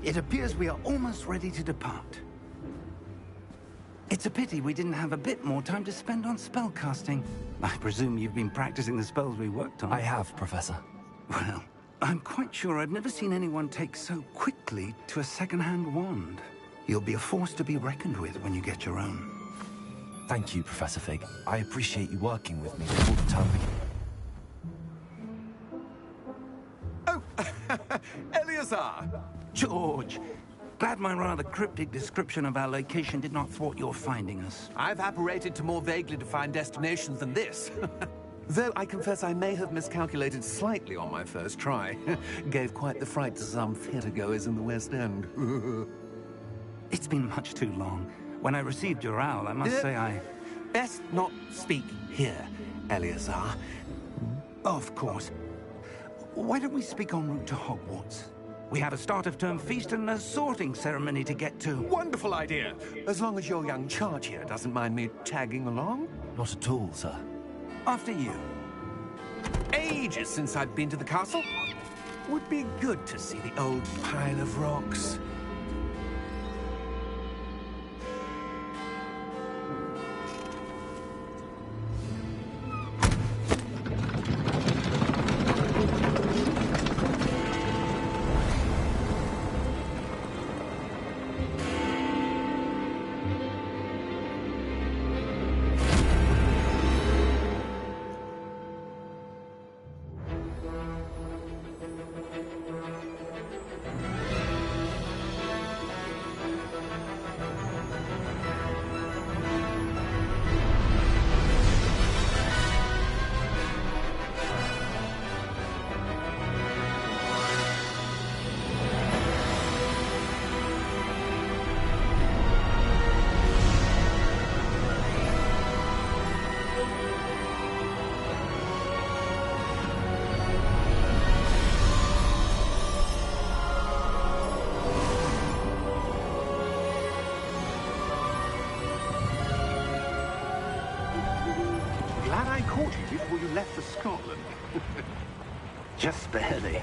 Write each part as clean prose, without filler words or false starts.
It appears we are almost ready to depart. It's a pity we didn't have a bit more time to spend on spellcasting. I presume you've been practicing the spells we worked on. I have, Professor. Well, I'm quite sure I've never seen anyone take so quickly to a second-hand wand. You'll be a force to be reckoned with when you get your own. Thank you, Professor Fig. I appreciate you working with me before the term begins. Oh, Eleazar! George! Glad my rather cryptic description of our location did not thwart your finding us. I've apparated to more vaguely defined destinations than this. Though I confess I may have miscalculated slightly on my first try. Gave quite the fright to some theatre-goers in the West End. It's been much too long. When I received your owl, I must say I... Best not speak here, Eleazar. Of course. Why don't we speak en route to Hogwarts? We have a start-of-term feast and a sorting ceremony to get to. Wonderful idea! As long as your young charge here doesn't mind me tagging along. Not at all, sir. After you. Ages since I've been to the castle. Would be good to see the old pile of rocks. Glad I caught you before you left for Scotland. Just barely.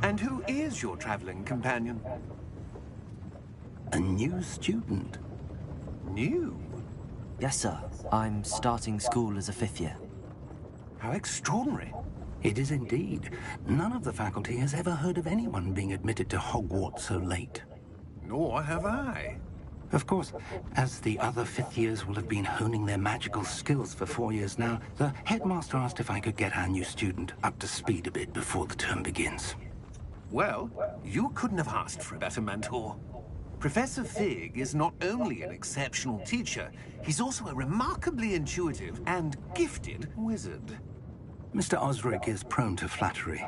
And who is your traveling companion? A new student. New? Yes, sir. I'm starting school as a 5th year. How extraordinary. It is indeed. None of the faculty has ever heard of anyone being admitted to Hogwarts so late. Nor have I. Of course, as the other 5th years will have been honing their magical skills for 4 years now, the headmaster asked if I could get our new student up to speed a bit before the term begins. Well, you couldn't have asked for a better mentor. Professor Fig is not only an exceptional teacher, he's also a remarkably intuitive and gifted wizard. Mr. Osric is prone to flattery.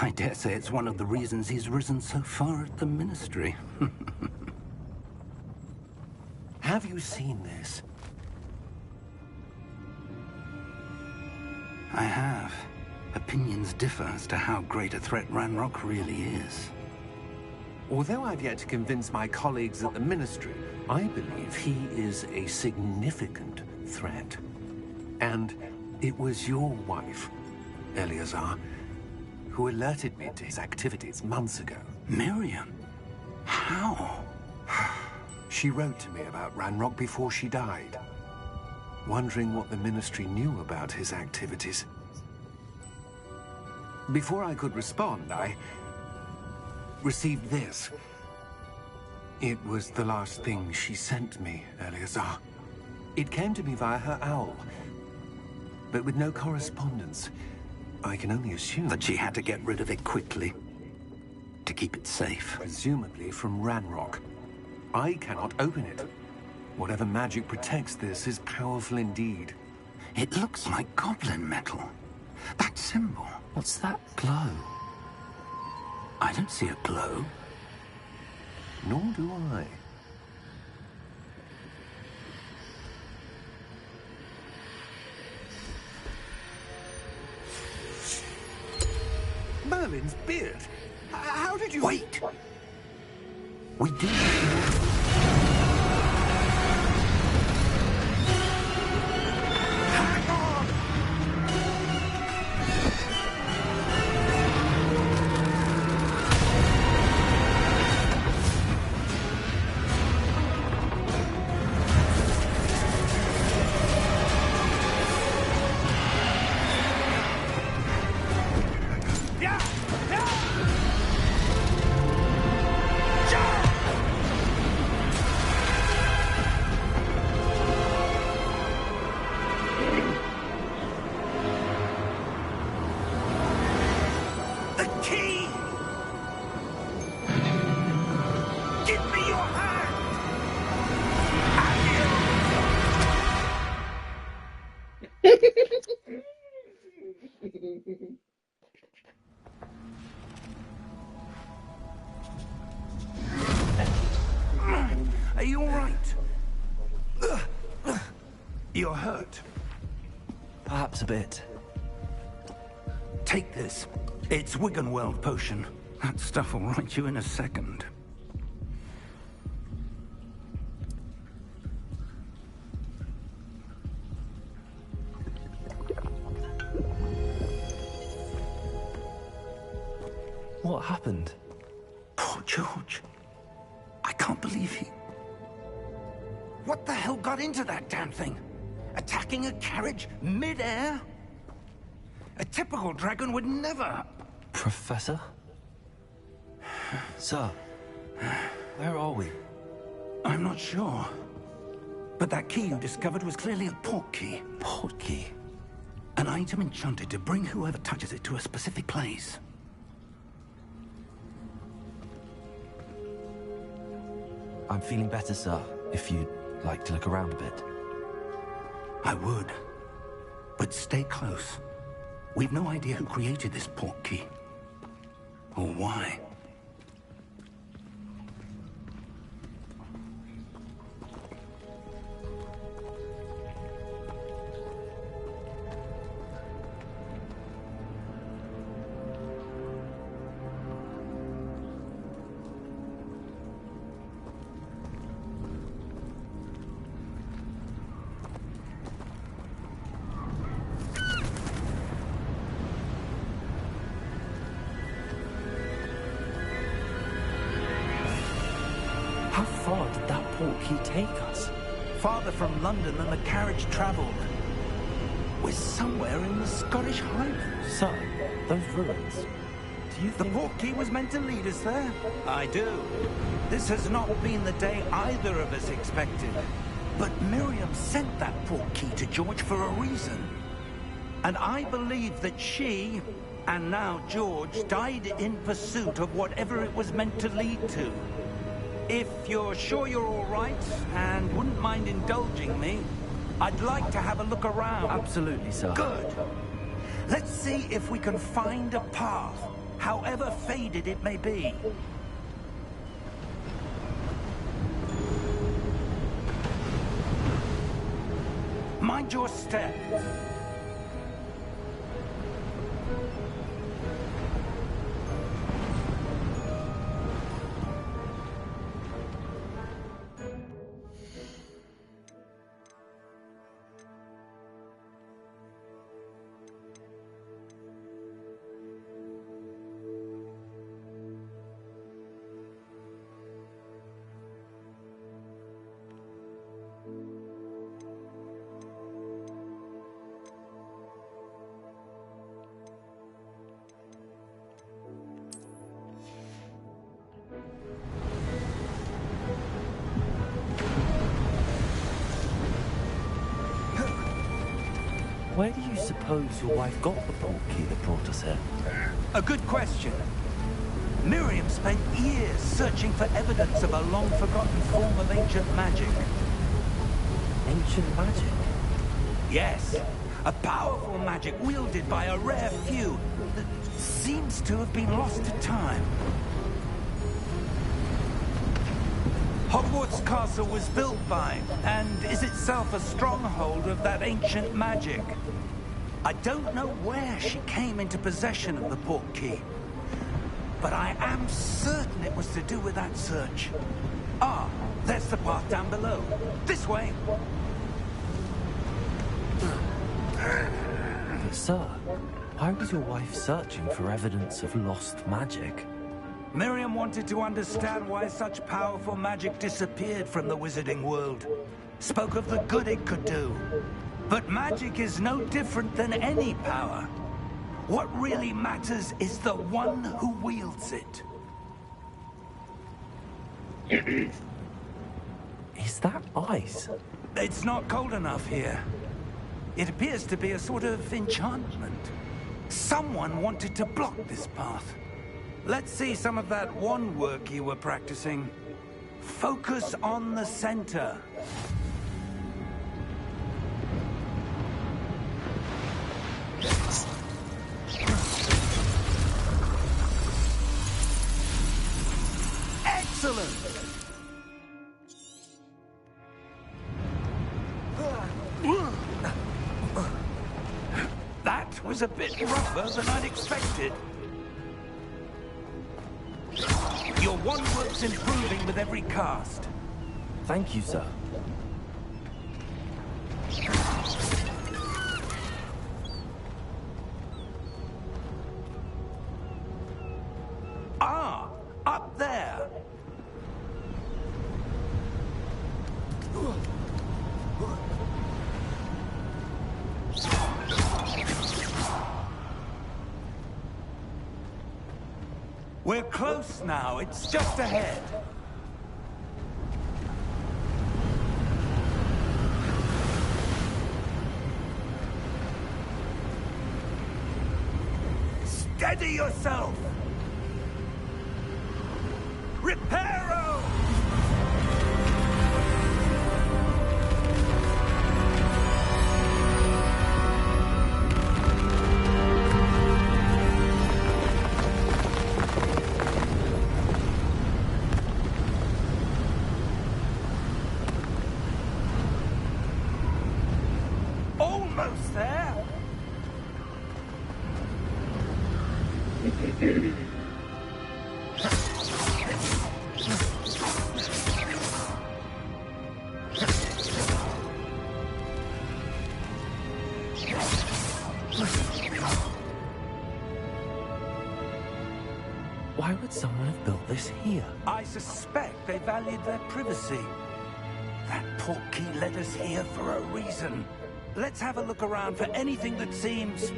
I dare say it's one of the reasons he's risen so far at the Ministry. Have you seen this? I have. Opinions differ as to how great a threat Ranrock really is. Although I've yet to convince my colleagues at the Ministry, I believe he is a significant threat. And it was your wife, Eleazar, who alerted me to his activities months ago. Miriam? How? She wrote to me about Ranrock before she died, wondering what the Ministry knew about his activities. Before I could respond, I received this. It was the last thing she sent me, Eleazar. It came to me via her owl, but with no correspondence. I can only assume That she had to get rid of it quickly, to keep it safe. presumably from Ranrock. I cannot open it. Whatever magic protects this is powerful indeed. It looks like goblin metal. That symbol. What's that glow? I don't see a glow. Nor do I. Merlin's beard. How did you... Wait! We do. Hang on! me your hand! Are you all right? You're hurt. Perhaps a bit. Take this. It's Wiggenweld potion. That stuff will right you in a second. What happened? Poor George. I can't believe he... What the hell got into that damn thing? Attacking a carriage mid-air? A typical dragon would never... Professor? Sir, where are we? I'm not sure. But that key you discovered was clearly a port key. Port key? An item enchanted to bring whoever touches it to a specific place. I'm feeling better, sir, if you'd like to look around a bit. I would. But stay close. We've no idea who created this port key. Or why. How far did that port key take us? Farther from London than the carriage travelled. We're somewhere in the Scottish Highlands. Sir, those ruins. Do you The think... port key was meant to lead us there? I do. This has not been the day either of us expected. But Miriam sent that port key to George for a reason. And I believe that she, and now George, died in pursuit of whatever it was meant to lead to. If you're sure you're all right, and wouldn't mind indulging me, I'd like to have a look around. Absolutely, sir. Good. Let's see if we can find a path, however faded it may be. Mind your step. Where do you suppose your wife got the port key that brought us here? A good question. Miriam spent years searching for evidence of a long-forgotten form of ancient magic. Ancient magic? Yes, a powerful magic wielded by a rare few that seems to have been lost to time. Hogwarts Castle was built by, and is itself a stronghold of that ancient magic. I don't know where she came into possession of the port key, but I am certain it was to do with that search. Ah, there's the path down below. This way. But sir, why was your wife searching for evidence of lost magic? Miriam wanted to understand why such powerful magic disappeared from the wizarding world. Spoke of the good it could do. But magic is no different than any power. What really matters is the one who wields it. Is that ice? It's not cold enough here. It appears to be a sort of enchantment. Someone wanted to block this path. Let's see some of that wand work you were practicing. Focus on the center. Excellent! That was a bit rougher than I'd expected. Your wand work's improving with every cast. Thank you, sir. Ah, up there. We're close now. It's just ahead. Steady yourself! Reparo! Almost there! Why would someone have built this here? I suspect they valued their privacy. That portkey led us here for a reason. Let's have a look around for anything that seems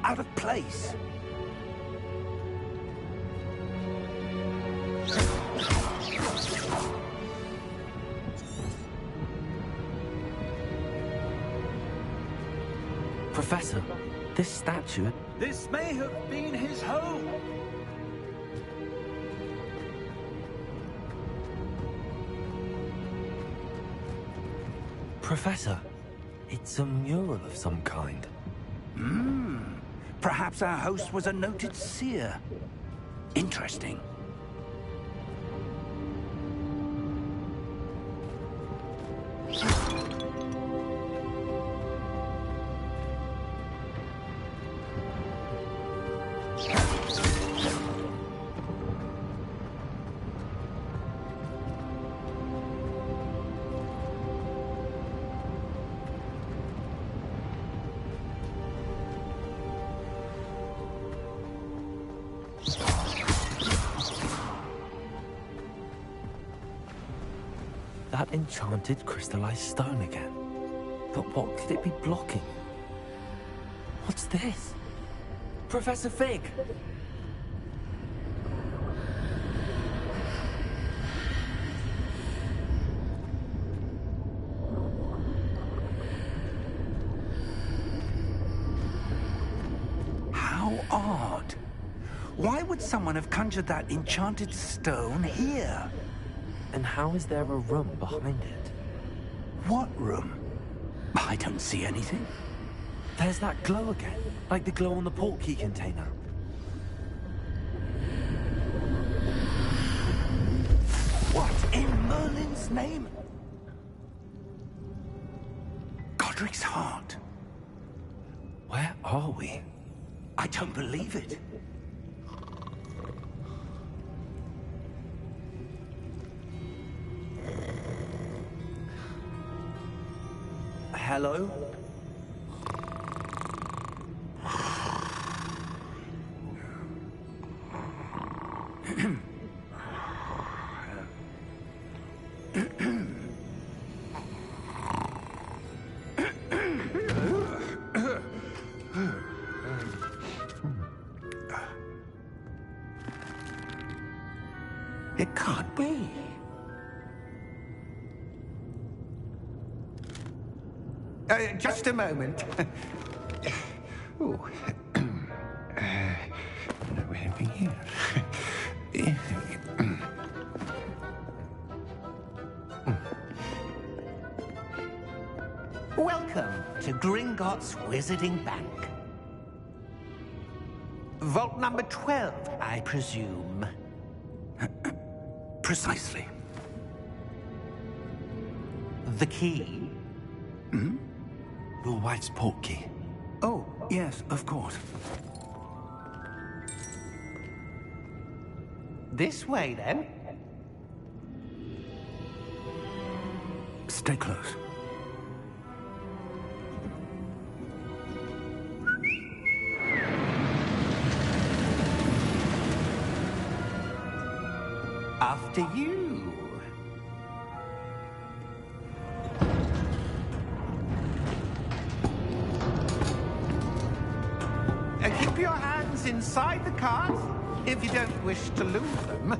out of place. Professor, this statue... This may have been his home. Professor, it's a mural of some kind. Perhaps our host was a noted seer. Interesting. That enchanted crystallized stone again. But what could it be blocking? What's this? Professor Fig! How odd. Why would someone have conjured that enchanted stone here? And how is there a room behind it? What room? I don't see anything. There's that glow again, like the glow on the portkey container. What in Merlin's name? Godric's heart. Where are we? I don't believe it. Hello? It can't be. Just a moment. Oh. No, anything here. Welcome to Gringotts Wizarding Bank. Vault number 12, I presume. Precisely. The key? Your wife's port key. Oh, yes, of course. This way, then. Stay close. After you. Keep your hands inside the cart if you don't wish to lose them.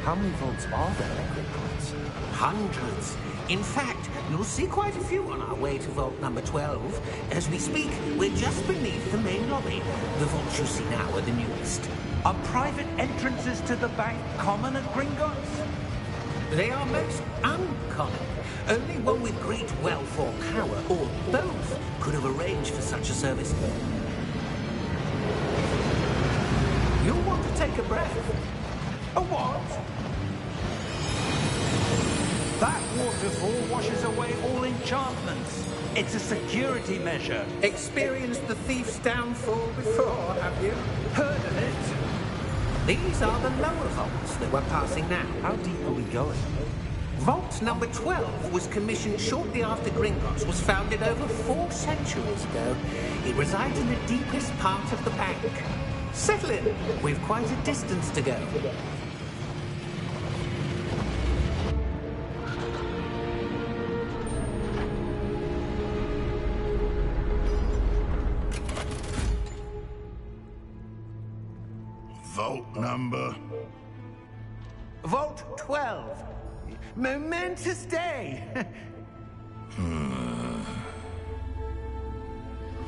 How many vaults are there at Gringotts? Hundreds. In fact, you'll see quite a few on our way to vault number 12. As we speak, we're just beneath the main lobby. The vaults you see now are the newest. Are private entrances to the bank common at Gringotts? They are most uncommon. Only one with great wealth or power, or both, could have arranged for such a service. You'll want to take a breath. A what? That waterfall washes away all enchantments. It's a security measure. Experienced the thief's downfall before, have you? Heard of it? These are the lower vaults that we're passing now. How deep are we going? Vault number 12 was commissioned shortly after Gringotts was founded over 4 centuries ago. It resides in the deepest part of the bank. Settle in. We've quite a distance to go. Vault number? Vault 12. Momentous day.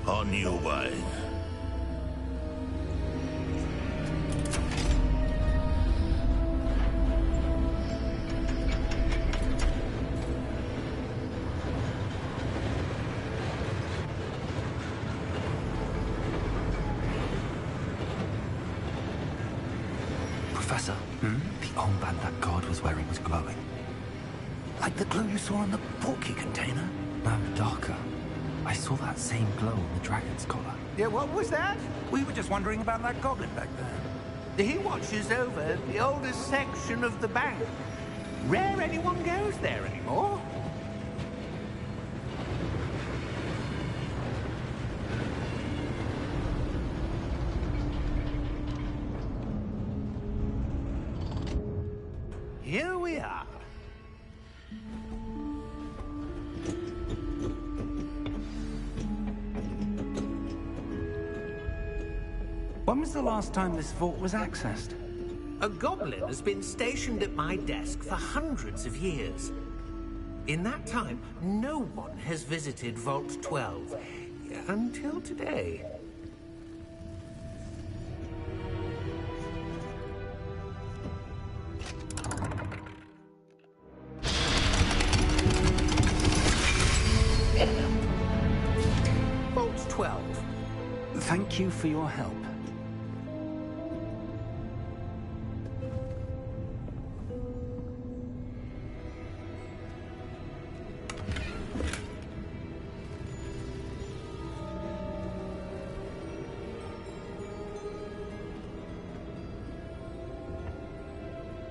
On your way. Professor, the armband that guard was wearing was glowing. Like the glow you saw on the portkey container? No, darker. I saw that same glow on the dragon's collar. Yeah, what was that? We were just wondering about that goblin back there. He watches over the oldest section of the bank. Rare anyone goes there anymore. Here we are. When was the last time this vault was accessed? A goblin has been stationed at my desk for hundreds of years. In that time, no one has visited Vault 12. Until today. Vault 12. Thank you for your help.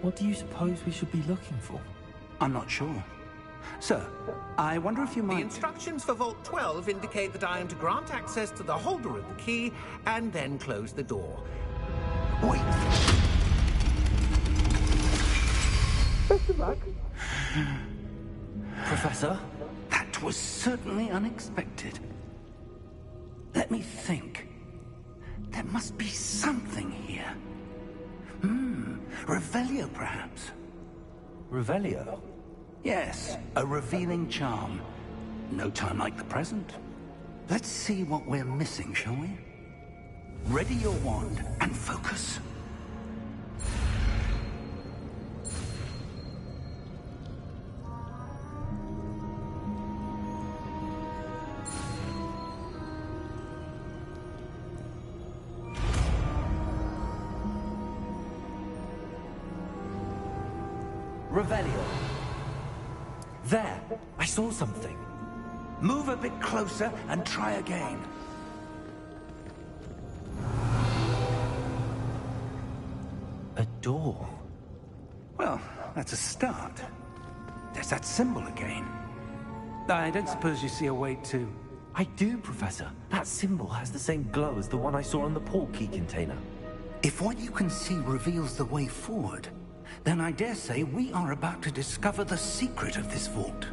What do you suppose we should be looking for? I'm not sure. Sir, I wonder if you The might... instructions for Vault 12 indicate that I am to grant access to the holder of the key and then close the door. Wait. Best of luck. Professor? That was certainly unexpected. Let me think. There must be something here. Revelio, perhaps. Revelio? Yes, a revealing charm. No time like the present. Let's see what we're missing, shall we? Ready your wand and focus. Revelio. There, I saw something. Move a bit closer and try again. A door. Well, that's a start. There's that symbol again. I don't suppose you see a way to... I do, Professor. That symbol has the same glow as the one I saw on the portkey container. If what you can see reveals the way forward, then I dare say we are about to discover the secret of this vault.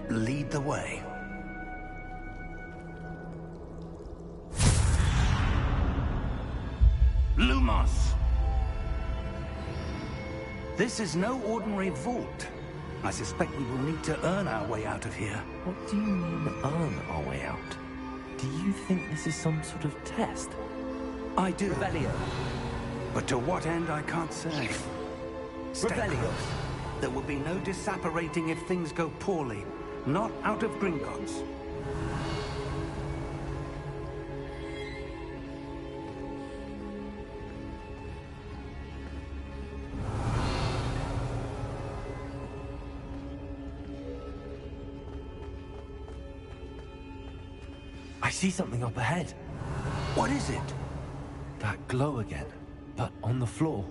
Lead the way. Lumos! This is no ordinary vault. I suspect we will need to earn our way out of here. What do you mean, earn our way out? Do you think this is some sort of test? I do. Revelio. But to what end, I can't say. Stay Revelio. close. There will be no disapparating if things go poorly. Not out of Gringotts. I see something up ahead. What is it? That glow again, but on the floor.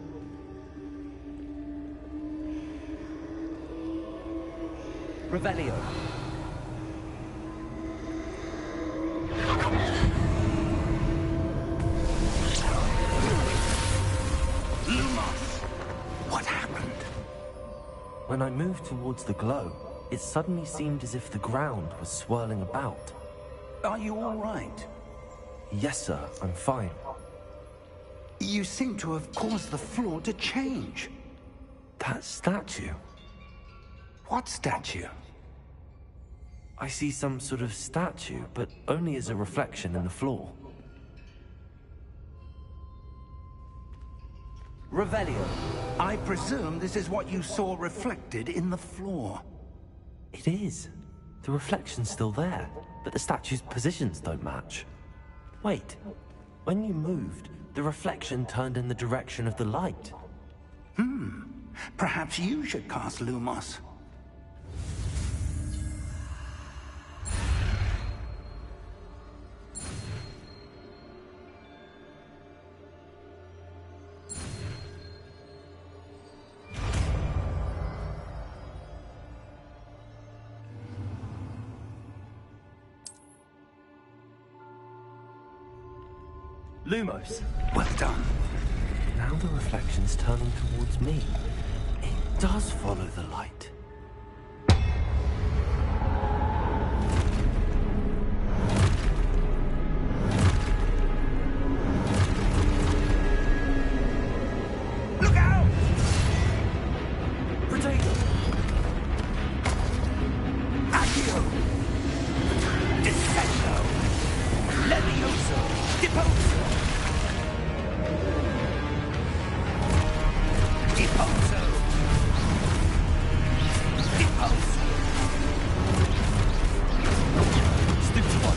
Revelio. Lumos! What happened? When I moved towards the glow, it suddenly seemed as if the ground was swirling about. Are you all right? Yes, sir, I'm fine. You seem to have caused the floor to change. That statue. What statue? I see some sort of statue, but only as a reflection in the floor. Revelio. I presume this is what you saw reflected in the floor. It is. The reflection's still there, but the statue's positions don't match. Wait. When you moved, the reflection turned in the direction of the light. Perhaps you should cast Lumos. Lumos. Well done. Now the reflection's turning towards me. It does follow the light. Look out! Potato! Accio! Descendo! Levioso! Deposo! Deposo! Deposo! Stupefy!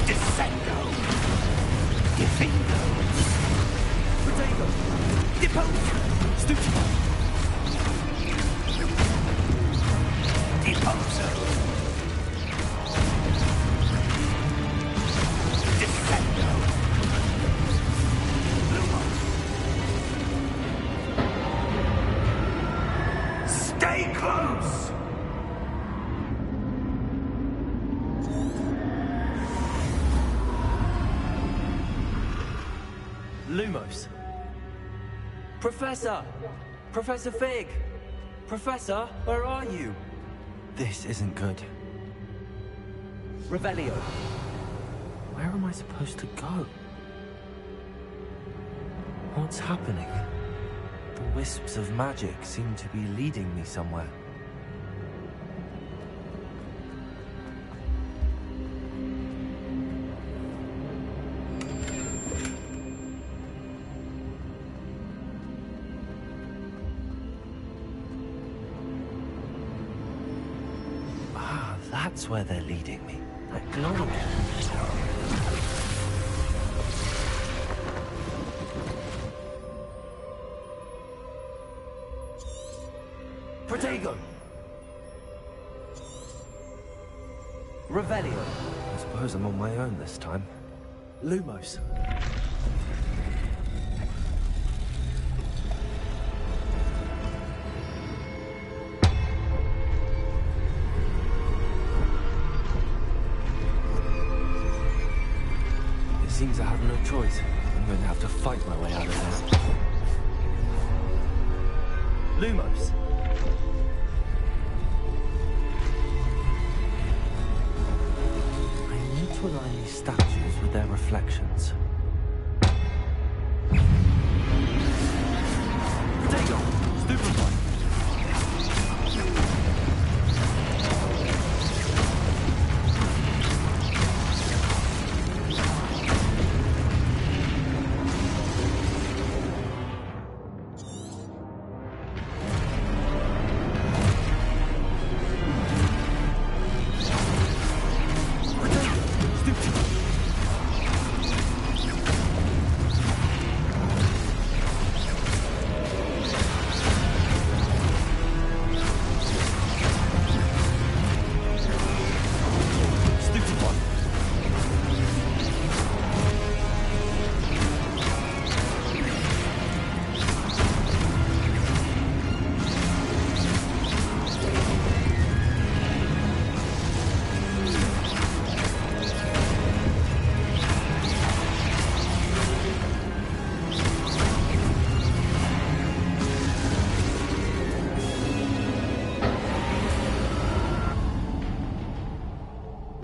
Descendo! Defendo! Potato! Deposo! Stupefy! Deposo! Descendo! Lumos! Stay close! Lumos. Professor! Professor Fig! Professor, where are you? This isn't good. Revelio. Where am I supposed to go? What's happening? The wisps of magic seem to be leading me somewhere. That's where they're leading me. That glowing. Protego! Revelio. I suppose I'm on my own this time. Lumos. It seems I have no choice. I'm going to have to fight my way out of this. Lumos. I need to align these statues with their reflections. Potato! Stupid one!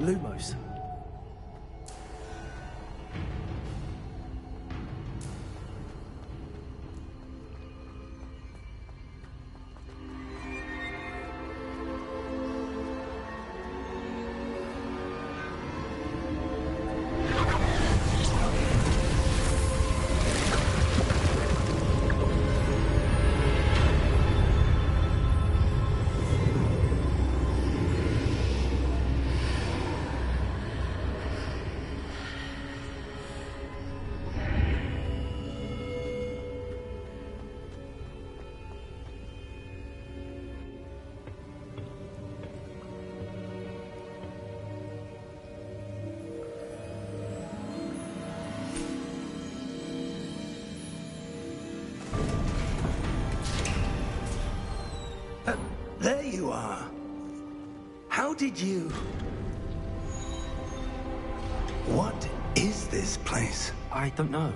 Lumos. There you are. How did you... What is this place? I don't know.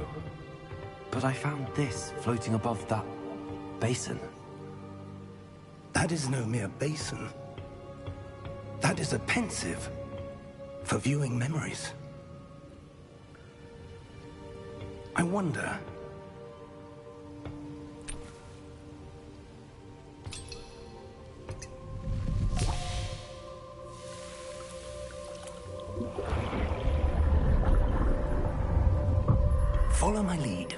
But I found this floating above that basin. That is no mere basin. That is a pensive for viewing memories. I wonder... Follow my lead.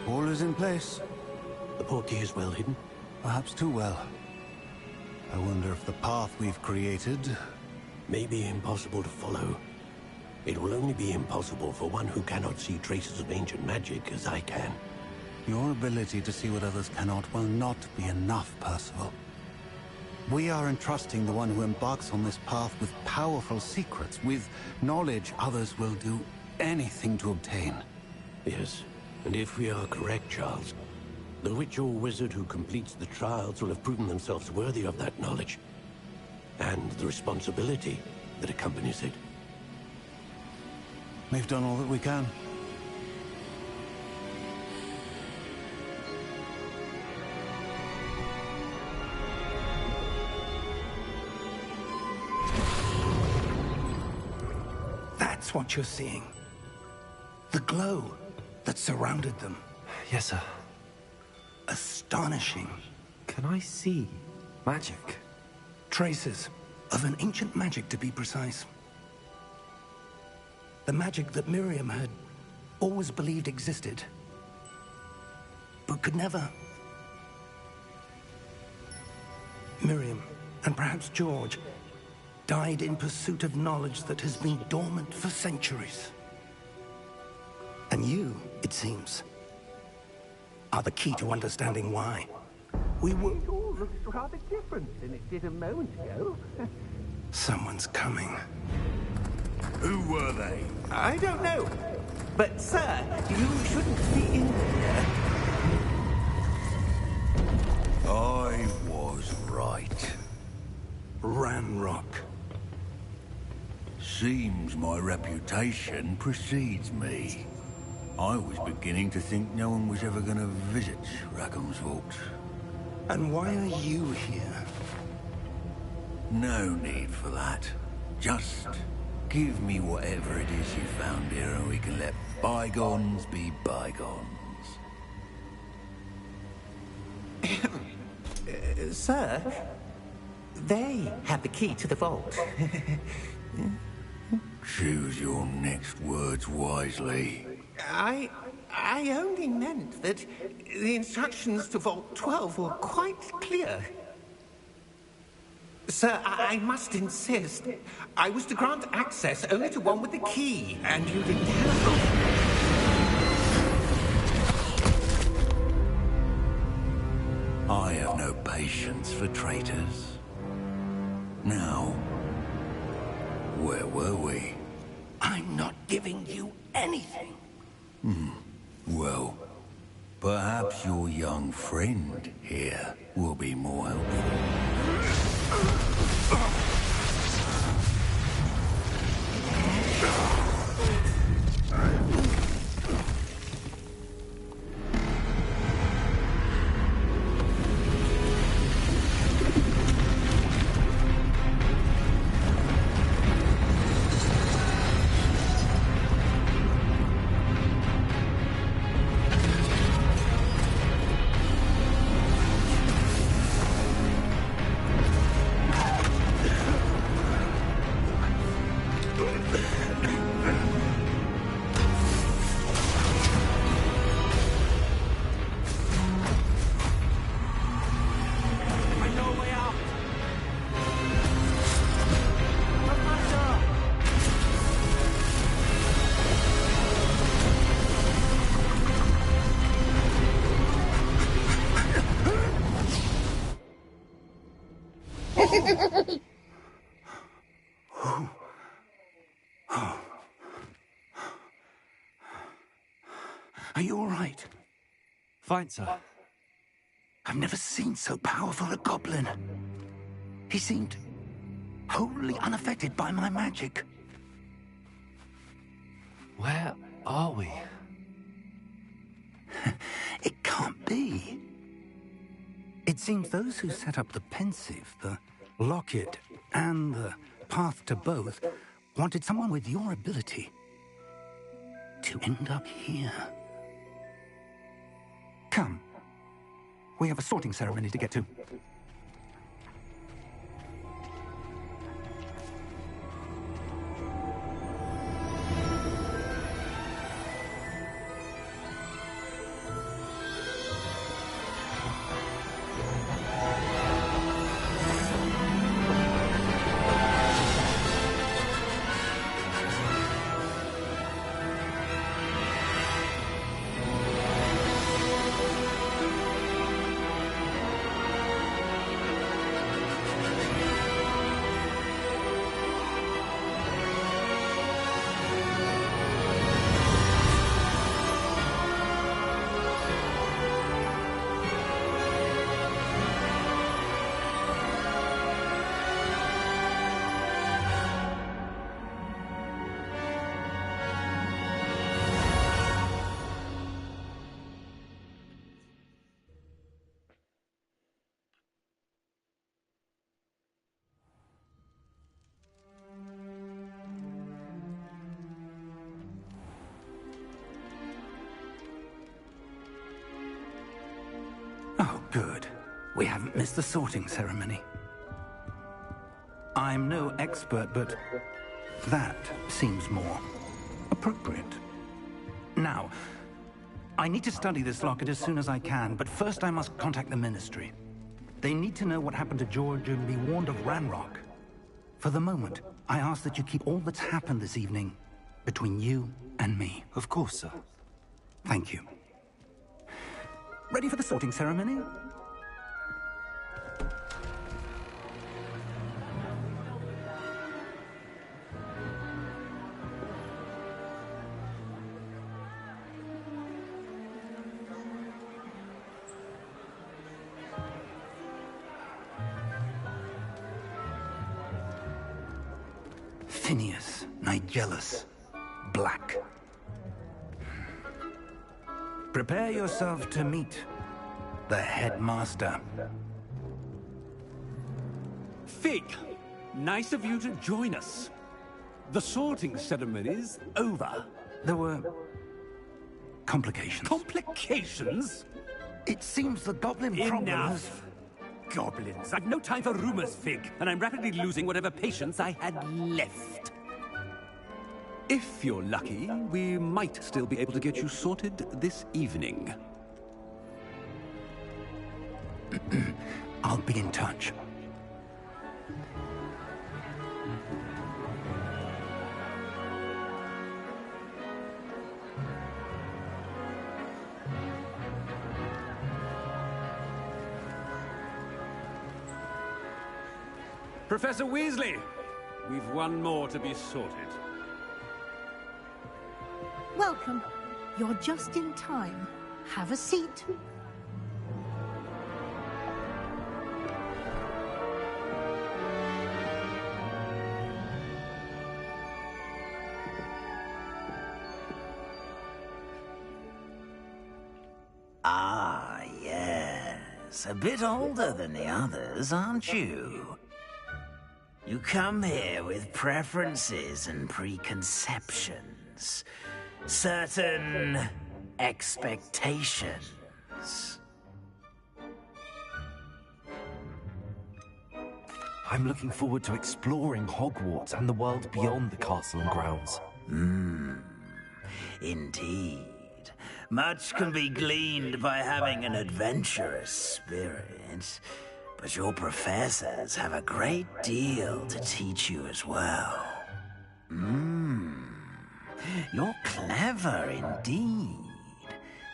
All is in place. The portkey is well hidden. Perhaps too well. I wonder if the path we've created... May be impossible to follow. It will only be impossible for one who cannot see traces of ancient magic as I can. Your ability to see what others cannot will not be enough, Percival. We are entrusting the one who embarks on this path with powerful secrets, with knowledge others will do anything to obtain. Yes, and if we are correct, Charles, the witch or wizard who completes the trials will have proven themselves worthy of that knowledge, and the responsibility that accompanies it. We've done all that we can. That's what you're seeing. The glow that surrounded them. Yes, sir. Astonishing. Can I see magic? Traces of an ancient magic, to be precise. The magic that Miriam had always believed existed, but could never. Miriam, and perhaps George, died in pursuit of knowledge that has been dormant for centuries. And you, it seems, are the key to understanding why. We were... It all looks rather different than it did a moment ago. Someone's coming. Who were they? I don't know. But, sir, you shouldn't be in here. I was right. Ranrock. Seems my reputation precedes me. I was beginning to think no one was ever going to visit Rackham's vault. And why are you here? No need for that. Just give me whatever it is you found here and we can let bygones be bygones. Sir, they have the key to the vault. Choose your next words wisely. I only meant that the instructions to Vault 12 were quite clear. Sir, I must insist. I was to grant access only to one with the key, and you didn't have... I have no patience for traitors. Now, where were we? I'm not giving you anything. Well, perhaps your young friend here will be more helpful. Are you all right? Fine, sir. I've never seen so powerful a goblin. He seemed wholly unaffected by my magic. Where are we? It can't be. It seems those who set up the pensive, the locket, and the path to both wanted someone with your ability to end up here. Come. We have a sorting ceremony to get to. Oh, good. We haven't missed the sorting ceremony. I'm no expert, but that seems more appropriate. Now, I need to study this locket as soon as I can, but first I must contact the Ministry. They need to know what happened to George and be warned of Ranrock. For the moment, I ask that you keep all that's happened this evening between you and me. Of course, sir. Thank you. Ready for the sorting ceremony? Phineas, Nigellus, Black. Prepare yourself to meet the headmaster. Fig, nice of you to join us. The sorting ceremony's over. There were complications. Complications? It seems the goblin problem has... Enough! Goblins. I've no time for rumors, Fig, and I'm rapidly losing whatever patience I had left. If you're lucky, we might still be able to get you sorted this evening. I'll be in touch. Professor Weasley, we've one more to be sorted. Welcome. You're just in time. Have a seat. Ah, yes. A bit older than the others, aren't you? You come here with preferences and preconceptions. Certain expectations. I'm looking forward to exploring Hogwarts and the world beyond the castle and grounds. Indeed. Much can be gleaned by having an adventurous spirit, but your professors have a great deal to teach you as well. You're clever indeed.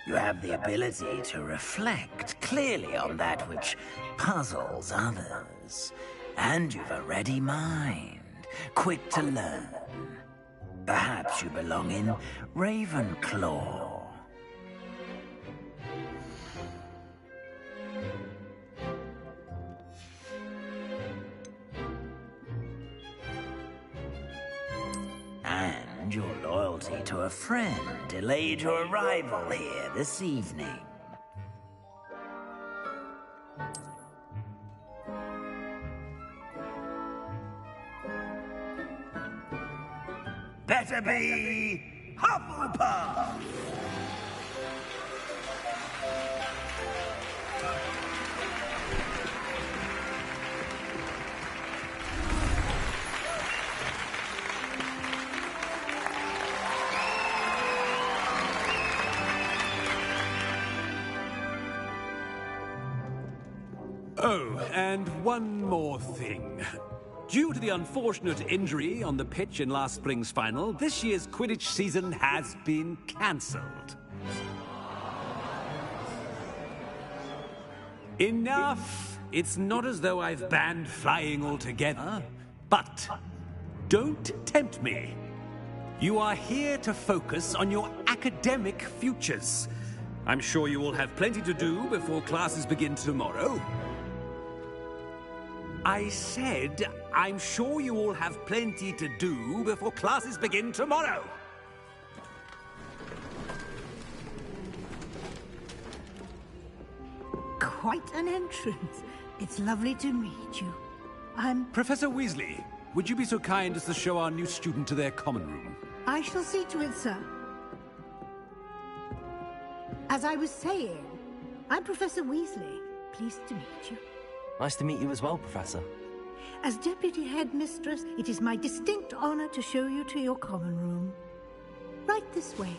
You have the ability to reflect clearly on that which puzzles others. And you've a ready mind, quick to learn. Perhaps you belong in Ravenclaw. And your loyalty to a friend delayed your arrival here this evening. Better be Hufflepuff! Oh, and one more thing. Due to the unfortunate injury on the pitch in last spring's final, this year's Quidditch season has been cancelled. Enough! It's not as though I've banned flying altogether, but don't tempt me. You are here to focus on your academic futures. I'm sure you will have plenty to do before classes begin tomorrow. I said, I'm sure you all have plenty to do before classes begin tomorrow. Quite an entrance. It's lovely to meet you. Professor Weasley, would you be so kind as to show our new student to their common room? I shall see to it, sir. As I was saying, I'm Professor Weasley. Pleased to meet you. Nice to meet you as well, Professor. As Deputy Headmistress, it is my distinct honor to show you to your common room. Right this way.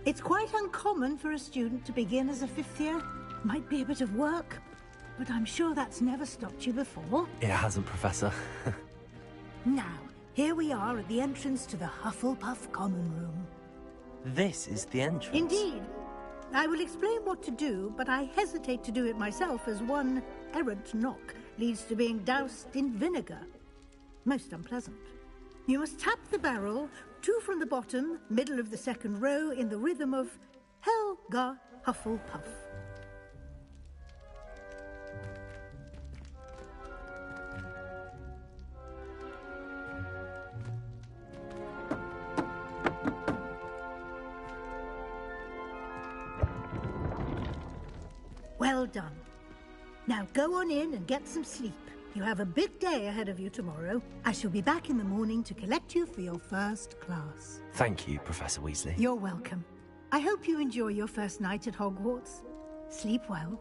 It's quite uncommon for a student to begin as a 5th year. Might be a bit of work, but I'm sure that's never stopped you before. It hasn't, Professor. Now, here we are at the entrance to the Hufflepuff Common Room. This is the entrance? Indeed. I will explain what to do, but I hesitate to do it myself as one errant knock leads to being doused in vinegar. Most unpleasant. You must tap the barrel, 2 from the bottom, middle of the 2nd row, in the rhythm of Helga Hufflepuff. Well done. Now go on in and get some sleep. You have a big day ahead of you tomorrow. I shall be back in the morning to collect you for your first class. Thank you, Professor Weasley. You're welcome. I hope you enjoy your first night at Hogwarts. Sleep well.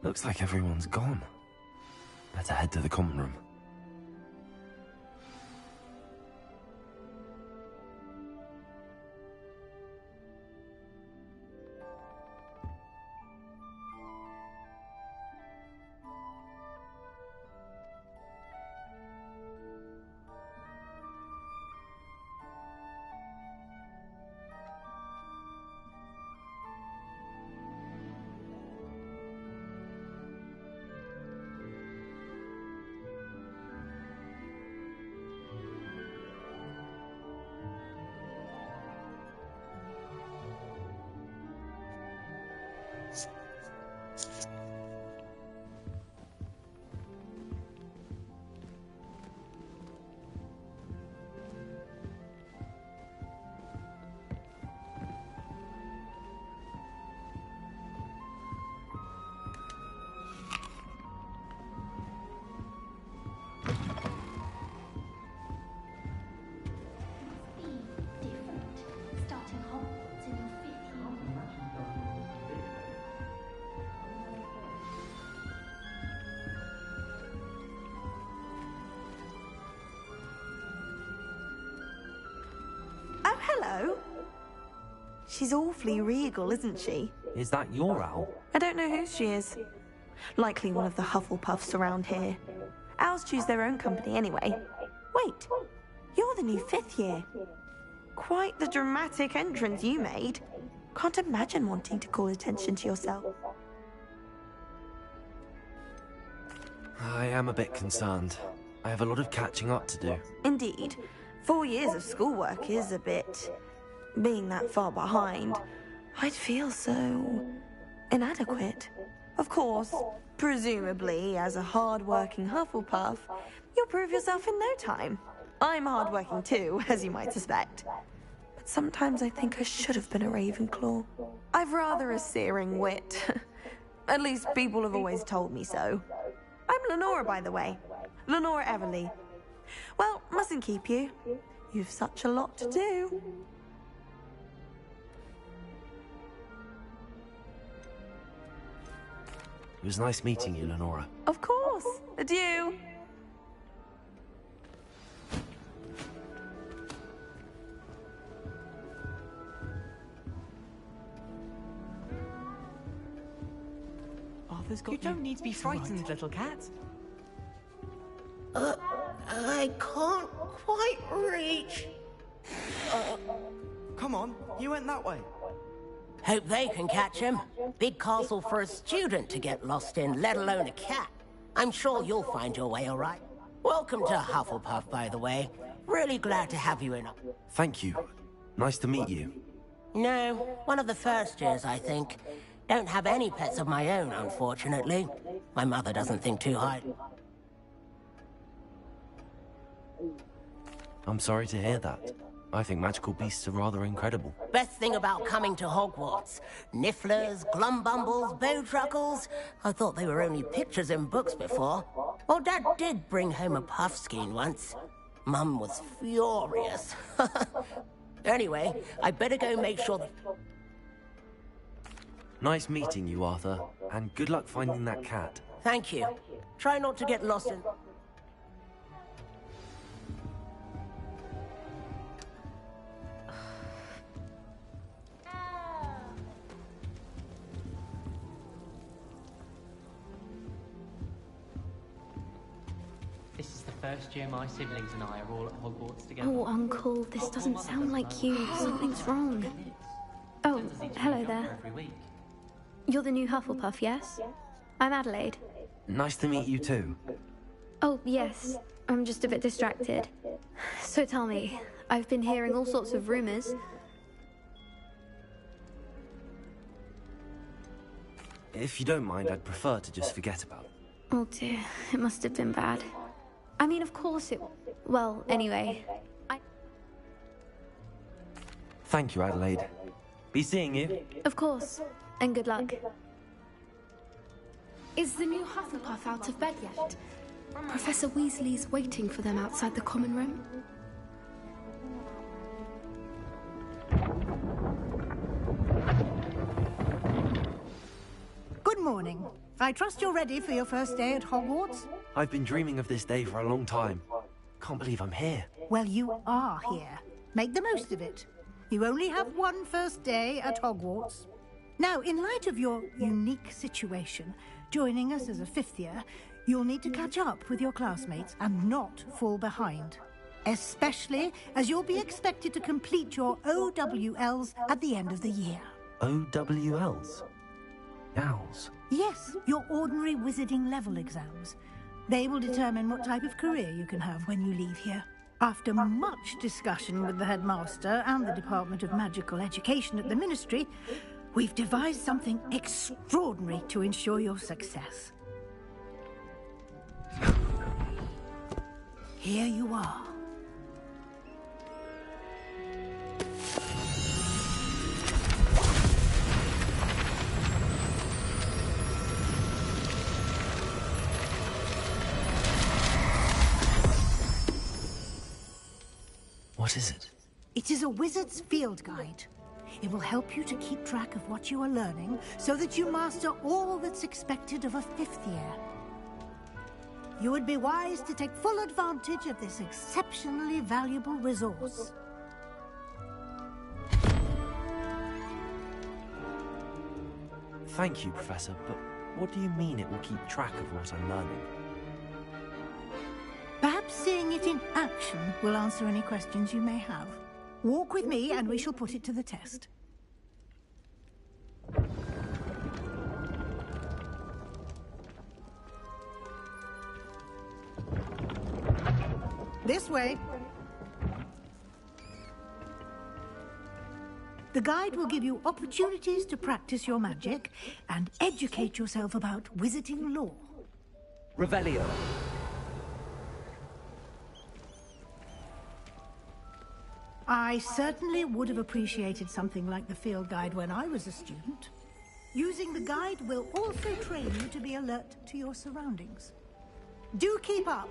Looks like everyone's gone. Better head to the common room. Hello. She's awfully regal, isn't she? Is that your owl? I don't know who she is. Likely one of the Hufflepuffs around here. Owls choose their own company anyway. Wait, you're the new 5th year. Quite the dramatic entrance you made. Can't imagine wanting to call attention to yourself. I am a bit concerned. I have a lot of catching up to do. Indeed. 4 years of schoolwork is a bit... Being that far behind, I'd feel so... inadequate. Of course, presumably, as a hard-working Hufflepuff, you'll prove yourself in no time. I'm hard-working too, as you might suspect. But sometimes I think I should have been a Ravenclaw. I've rather a searing wit. At least people have always told me so. I'm Lenora, by the way. Lenora Everly. Well, mustn't keep you. You've such a lot to do. It was nice meeting you, Lenora. Of course. Adieu. Arthur's got you. Don't need to be frightened, little cat. I can't quite reach. Come on, you went that way. Hope they can catch him. Big castle for a student to get lost in, let alone a cat. I'm sure you'll find your way all right. Welcome to Hufflepuff, by the way. Really glad to have you in. Thank you. Nice to meet you. No, one of the first years, I think. Don't have any pets of my own, unfortunately. My mother doesn't think too high. I'm sorry to hear that. I think magical beasts are rather incredible. Best thing about coming to Hogwarts. Nifflers, glumbumbles, bowtruckles. I thought they were only pictures in books before. Well, Dad did bring home a puffskein once. Mum was furious. Anyway, I better go make sure that... Nice meeting you, Arthur. And good luck finding that cat. Thank you. Try not to get lost in... This is the first year my siblings and I are all at Hogwarts together. Oh, Uncle, this doesn't sound like you. Something's wrong. Oh, hello there. You're the new Hufflepuff, yes? I'm Adelaide. Nice to meet you too. Oh, yes. I'm just a bit distracted. So tell me, I've been hearing all sorts of rumors. If you don't mind, I'd prefer to just forget about it. Oh dear, it must have been bad. I mean, of course it... Well, anyway. Thank you, Adelaide. Be seeing you. Of course. And good luck. Is the new Hufflepuff out of bed yet? Professor Weasley's waiting for them outside the common room. Good morning. I trust you're ready for your first day at Hogwarts? I've been dreaming of this day for a long time. Can't believe I'm here. Well, you are here. Make the most of it. You only have one first day at Hogwarts. Now, in light of your unique situation, joining us as a fifth year, you'll need to catch up with your classmates and not fall behind. Especially as you'll be expected to complete your OWLs at the end of the year. OWLs? Owls? Yes, your ordinary wizarding level exams. They will determine what type of career you can have when you leave here. After much discussion with the headmaster and the Department of Magical Education at the Ministry, we've devised something extraordinary to ensure your success. Here you are. What is it? It is a wizard's field guide. It will help you to keep track of what you are learning so that you master all that's expected of a fifth year. You would be wise to take full advantage of this exceptionally valuable resource. Thank you, Professor, but what do you mean it will keep track of what I'm learning? Perhaps seeing it in action will answer any questions you may have. Walk with me and we shall put it to the test. This way. The guide will give you opportunities to practice your magic and educate yourself about wizarding lore. Revelio. I certainly would have appreciated something like the field guide when I was a student. Using the guide will also train you to be alert to your surroundings. Do keep up!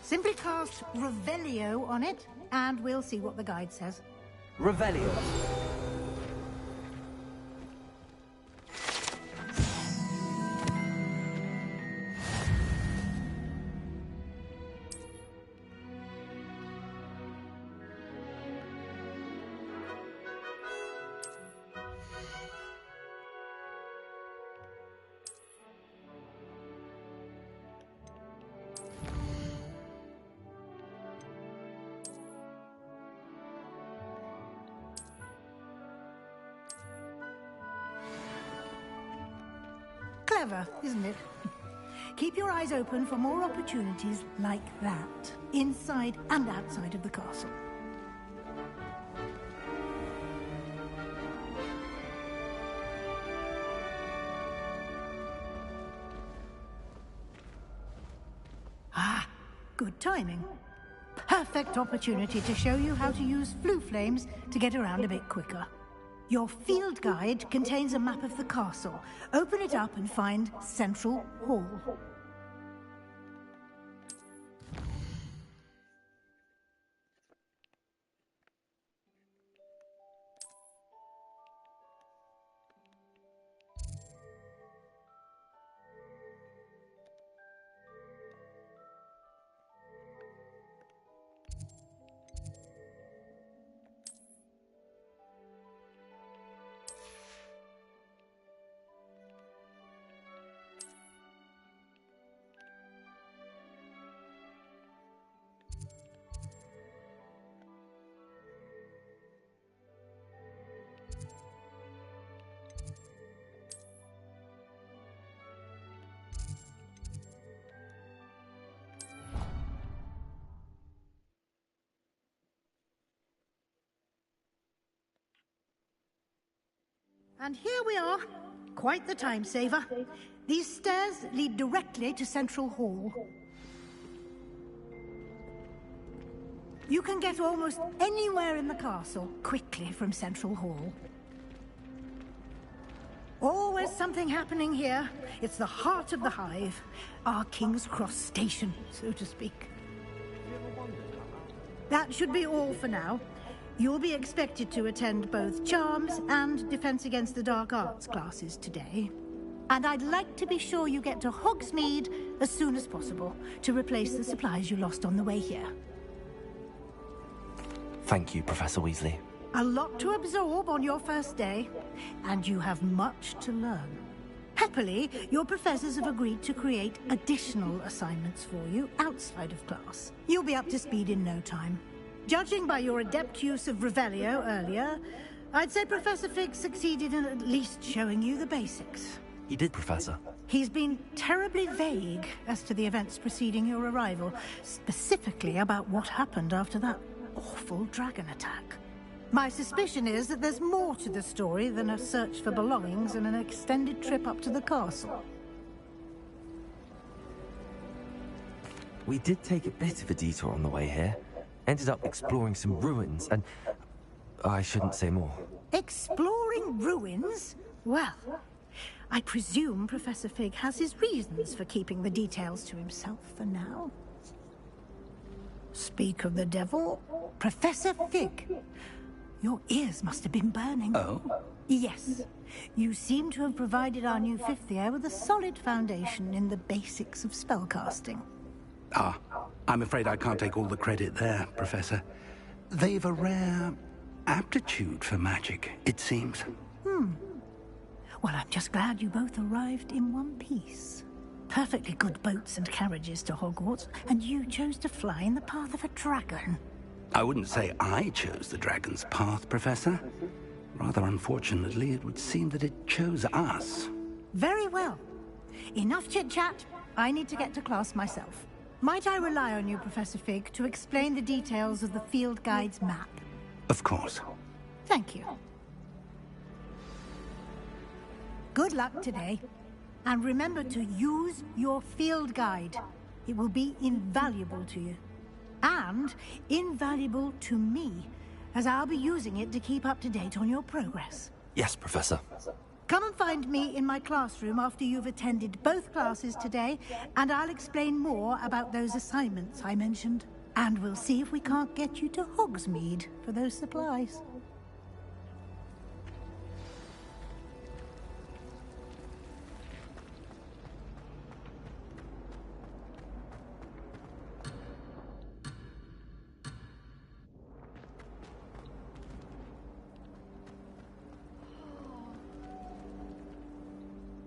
Simply cast Revelio on it, and we'll see what the guide says. Revelio. Clever, isn't it? Keep your eyes open for more opportunities like that, inside and outside of the castle. Ah, good timing. Perfect opportunity to show you how to use flue flames to get around a bit quicker. Your field guide contains a map of the castle. Open it up and find Central Hall. And here we are. Quite the time saver. These stairs lead directly to Central Hall. You can get almost anywhere in the castle quickly from Central Hall. Always something happening here. It's the heart of the hive. Our King's Cross station, so to speak. That should be all for now. You'll be expected to attend both Charms and Defense Against the Dark Arts classes today. And I'd like to be sure you get to Hogsmeade as soon as possible to replace the supplies you lost on the way here. Thank you, Professor Weasley. A lot to absorb on your first day, and you have much to learn. Happily, your professors have agreed to create additional assignments for you outside of class. You'll be up to speed in no time. Judging by your adept use of Revelio earlier, I'd say Professor Fig succeeded in at least showing you the basics. He did, Professor. He's been terribly vague as to the events preceding your arrival, specifically about what happened after that awful dragon attack. My suspicion is that there's more to the story than a search for belongings and an extended trip up to the castle. We did take a bit of a detour on the way here. Ended up exploring some ruins, and I shouldn't say more. Exploring ruins? Well, I presume Professor Fig has his reasons for keeping the details to himself for now. Speak of the devil, Professor Fig. Your ears must have been burning. Oh? Yes. You seem to have provided our new fifth year with a solid foundation in the basics of spellcasting. Ah, I'm afraid I can't take all the credit there, Professor. They've a rare aptitude for magic, it seems. Well, I'm just glad you both arrived in one piece. Perfectly good boats and carriages to Hogwarts, and you chose to fly in the path of a dragon. I wouldn't say I chose the dragon's path, Professor. Rather unfortunately, it would seem that it chose us. Very well. Enough chit-chat. I need to get to class myself. Might I rely on you, Professor Fig, to explain the details of the field guide's map? Of course. Thank you. Good luck today. And remember to use your field guide. It will be invaluable to you. And invaluable to me, as I'll be using it to keep up to date on your progress. Yes, Professor. Come and find me in my classroom after you've attended both classes today, and I'll explain more about those assignments I mentioned. And we'll see if we can't get you to Hogsmeade for those supplies.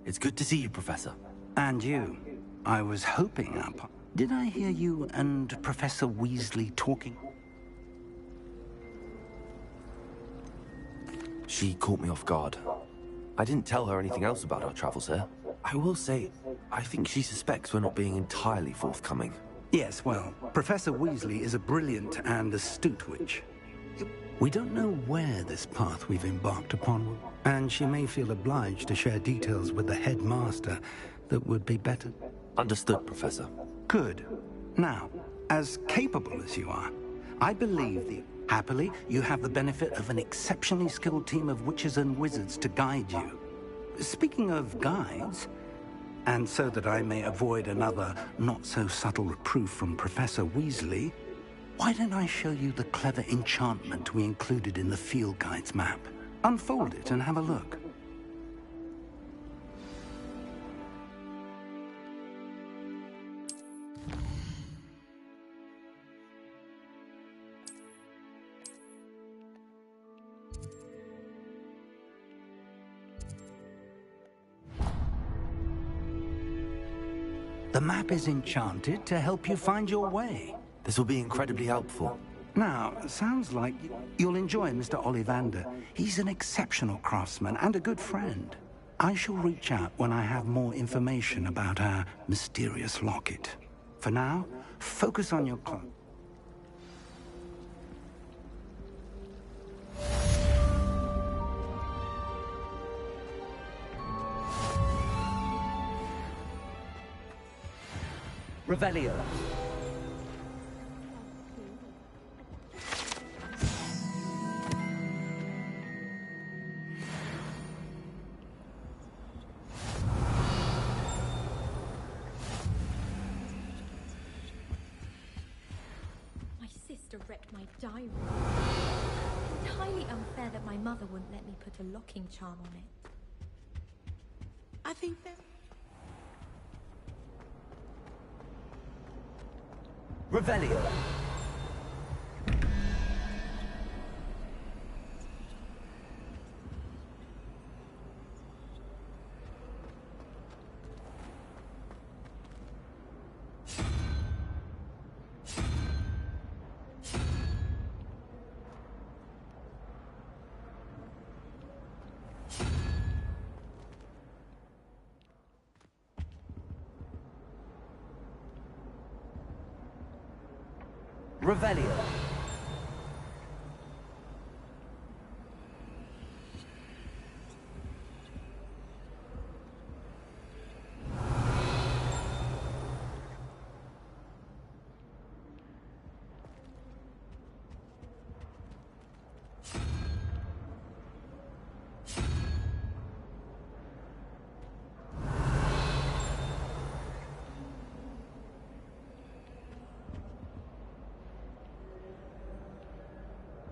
It's good to see you, Professor. And you. I was hoping up. Did I hear you and Professor Weasley talking? She caught me off guard. I didn't tell her anything else about our travels here. I will say, I think she suspects we're not being entirely forthcoming. Yes, well, Professor Weasley is a brilliant and astute witch. We don't know where this path we've embarked upon will, and she may feel obliged to share details with the headmaster that would be better. Understood, Professor. Good. Now, as capable as you are, I believe that happily you have the benefit of an exceptionally skilled team of witches and wizards to guide you. Speaking of guides, and so that I may avoid another not-so-subtle reproof from Professor Weasley, why don't I show you the clever enchantment we included in the field guide's map? Unfold it and have a look. The map is enchanted to help you find your way. This will be incredibly helpful. Now, sounds like you'll enjoy Mr. Ollivander. He's an exceptional craftsman and a good friend. I shall reach out when I have more information about our mysterious locket. For now, focus on your cloak. Revelio. My sister wrecked my diary. Highly unfair that my mother wouldn't let me put a locking charm on it. I think that... Revelio. Revelio.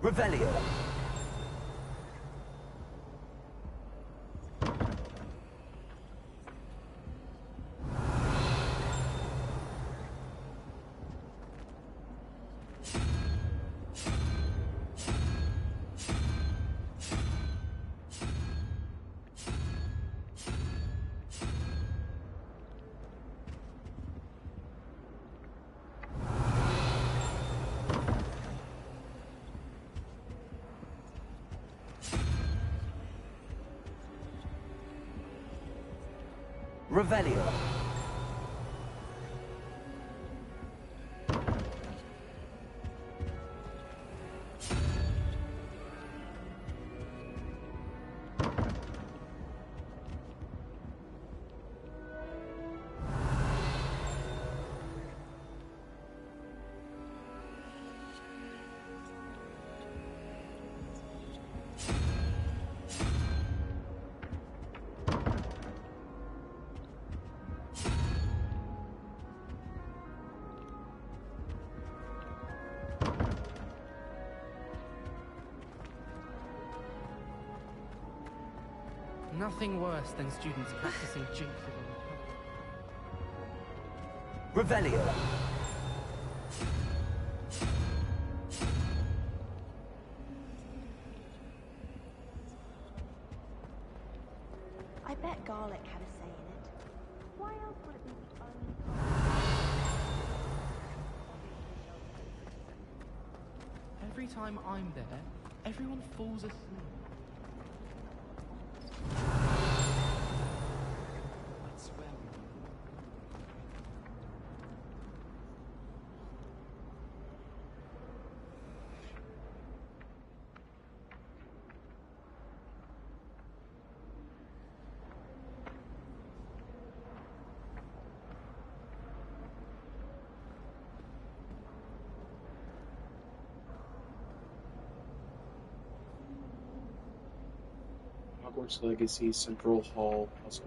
Revelio. Revelio. Nothing worse than students practicing jinxes on the Revelio. I bet garlic had a say in it. Why else would it be the only... Every time I'm there, everyone falls asleep. That's Hogwarts Legacy Central Hall puzzle.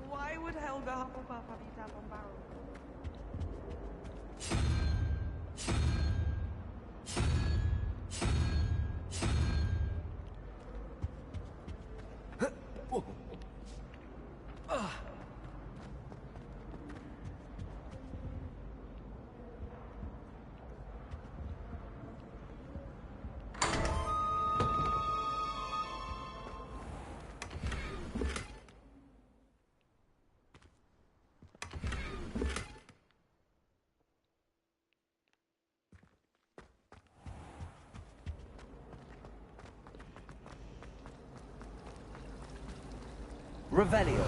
Why would Helga Hufflepuff have you tap on barrel? Revelio.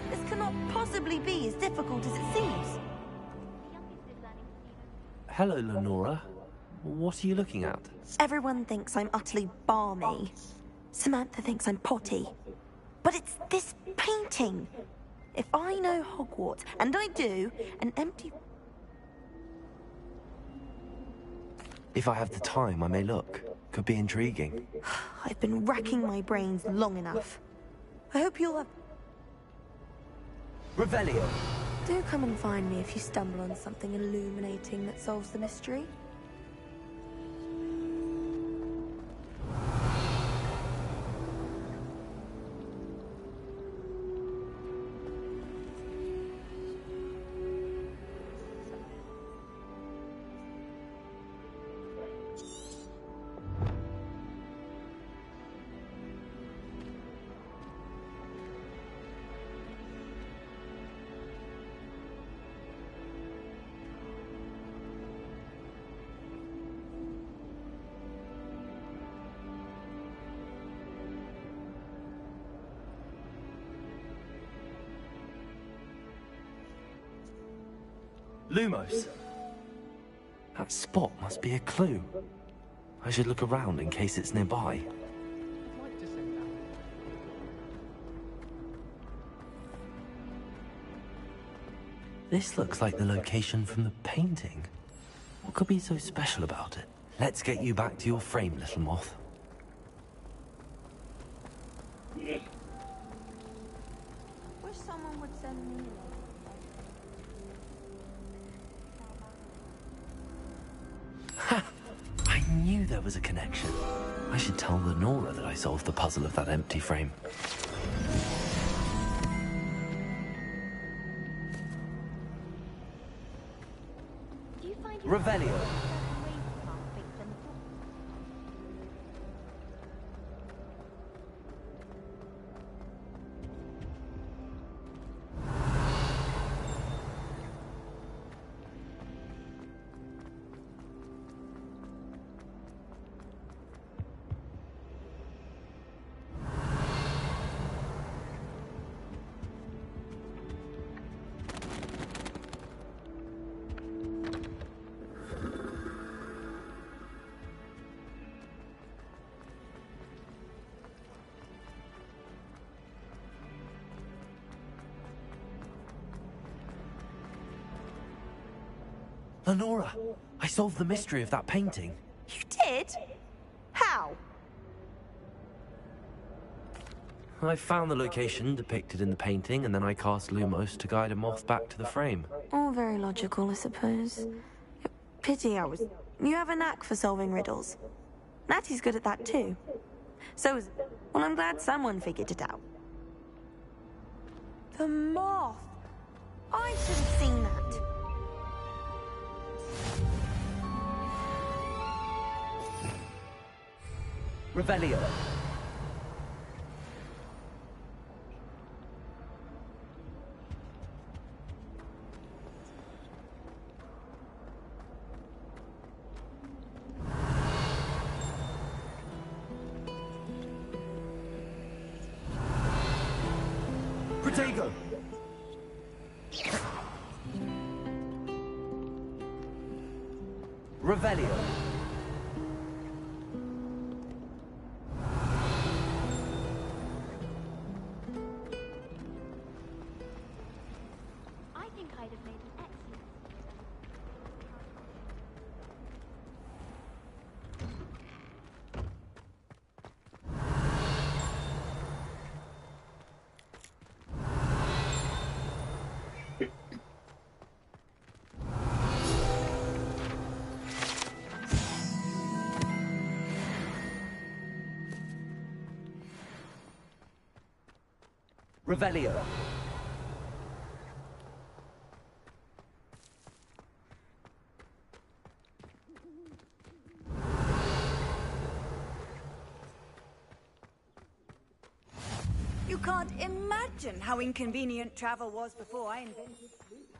This cannot possibly be as difficult as it seems. Hello, Lenora. What are you looking at? Everyone thinks I'm utterly balmy. Samantha thinks I'm potty. But it's this painting. If I know Hogwarts, and I do, an empty... If I have the time, I may look. Could be intriguing. I've been racking my brains long enough. I hope you'll have... Revelio. Do come and find me if you stumble on something illuminating that solves the mystery. Lumos. That spot must be a clue. I should look around in case it's nearby. This looks like the location from the painting. What could be so special about it? Let's get you back to your frame, little moth. Wish someone would send me I knew there was a connection. I should tell Lenora that I solved the puzzle of that empty frame. Revelio. Lenora, I solved the mystery of that painting. You did? How? I found the location depicted in the painting, and then I cast Lumos to guide a moth back to the frame. All very logical, I suppose. Pity I was... You have a knack for solving riddles. Natty's good at that too. So is... Well, I'm glad someone figured it out. The moth! I should have seen that. Revelio. Protego! Revelio. I think I'd have made an excellent. Revelio. You can't imagine how inconvenient travel was before I invented sleep.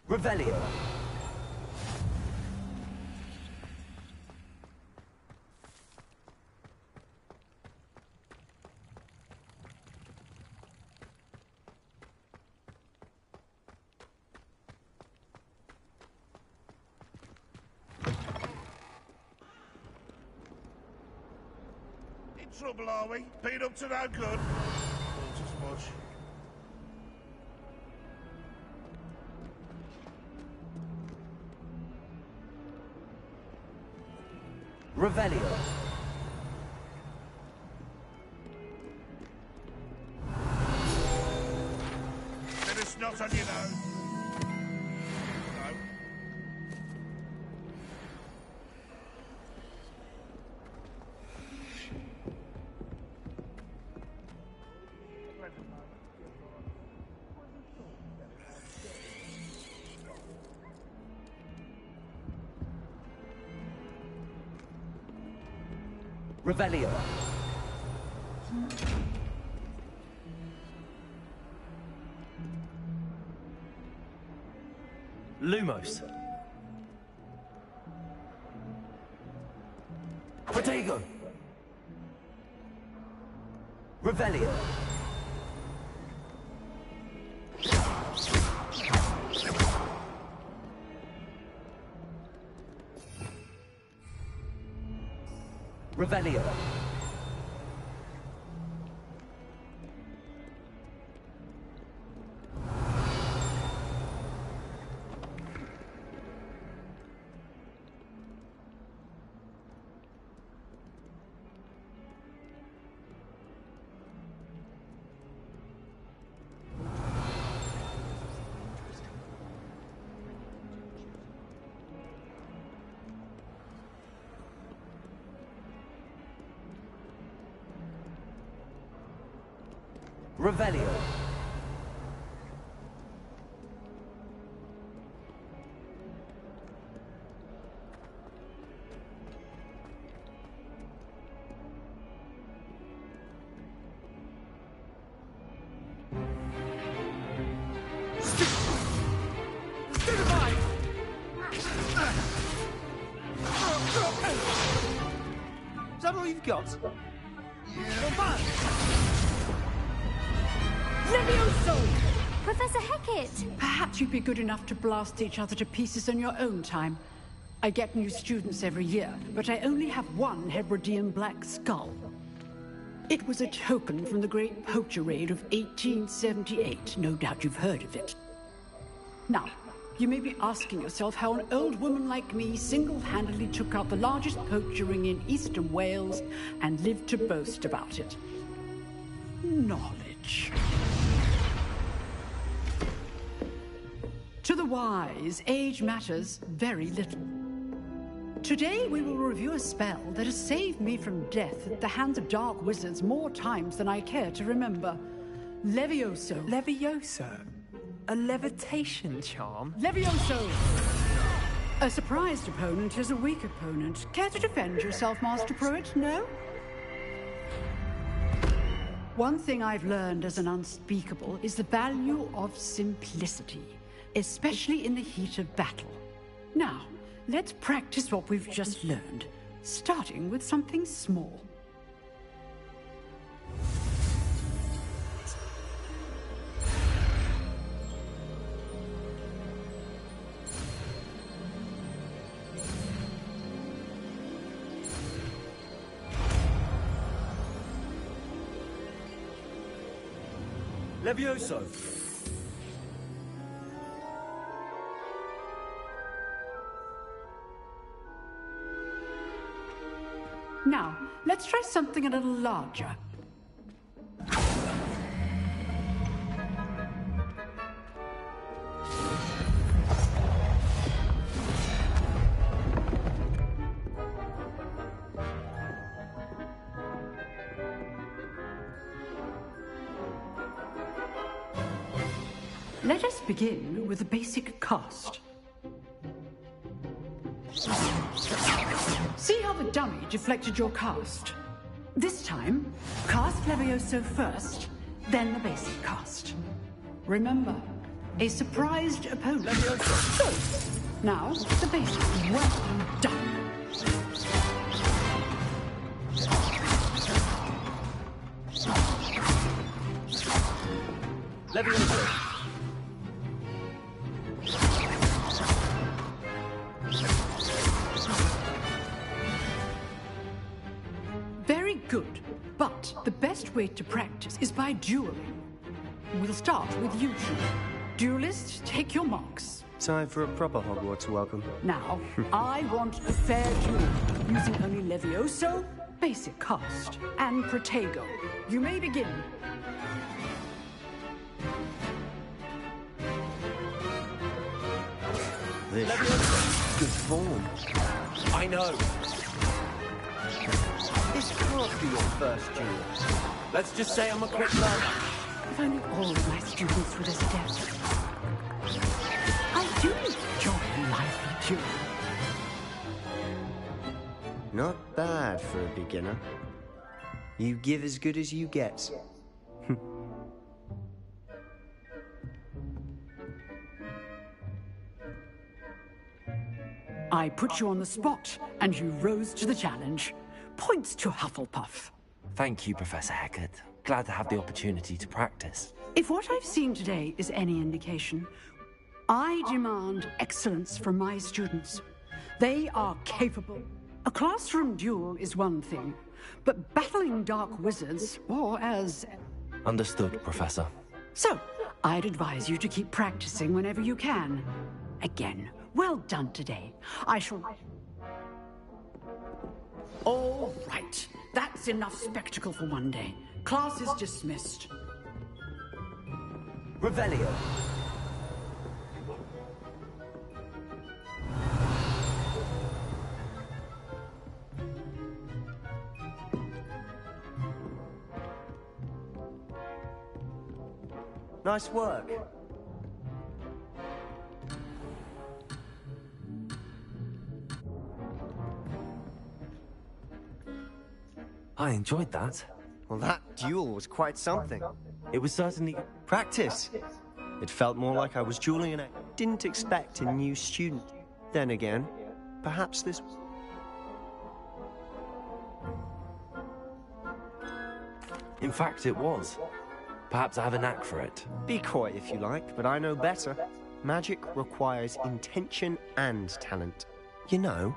Revelio. In trouble, are we? Been up to no good? Thought as much. Revelio. Bit of snot on your nose. No. Revelio. Lumos. Protego. Revelio. Revelio. Revelio. Is that all you've got? Levioso! Professor Hecat! Perhaps you'd be good enough to blast each other to pieces in your own time. I get new students every year, but I only have one Hebridean black skull. It was a token from the Great Poacher Raid of 1878. No doubt you've heard of it. Now, you may be asking yourself how an old woman like me single-handedly took out the largest poacher ring in eastern Wales and lived to boast about it. Knowledge. To the wise, age matters very little. Today we will review a spell that has saved me from death at the hands of dark wizards more times than I care to remember. Levioso. Levioso? A levitation charm? Levioso! A surprised opponent is a weak opponent. Care to defend yourself, Master Pruitt? No? One thing I've learned as an unspeakable is the value of simplicity, especially in the heat of battle. Now, let's practice what we've just learned, starting with something small. Levioso. Now, let's try something a little larger. Let us begin with a basic cast. See how the dummy deflected your cast? This time, cast Levioso first, then the basic cast. Remember, a surprised opponent. Levioso. Good. Now, the basic. Well done. Levioso. Very good, but the best way to practice is by dueling. We'll start with you two. Duelists, take your marks. Time for a proper Hogwarts welcome. Now, I want a fair duel, using only Levioso, basic cast, and Protego. You may begin. This is good form. I know. This can't be your first duel. Let's just say I'm a quick learner. If only all of my students were as adept. I do enjoy a lively duel. Not bad for a beginner. You give as good as you get. I put you on the spot, and you rose to the challenge. Points to Hufflepuff. Thank you, Professor Hecat. Glad to have the opportunity to practice. If what I've seen today is any indication, I demand excellence from my students. They are capable. A classroom duel is one thing, but battling dark wizards, or as... Understood, Professor. So, I'd advise you to keep practicing whenever you can. Again, well done today. I shall... All right. That's enough spectacle for one day. Class is dismissed. Revelio. Nice work. I enjoyed that. Well, that duel was quite something. It was certainly... Practice. It felt more like I was dueling and I didn't expect a new student. Then again, perhaps this... In fact, it was. Perhaps I have a knack for it. Be coy if you like, but I know better. Magic requires intention and talent. You know,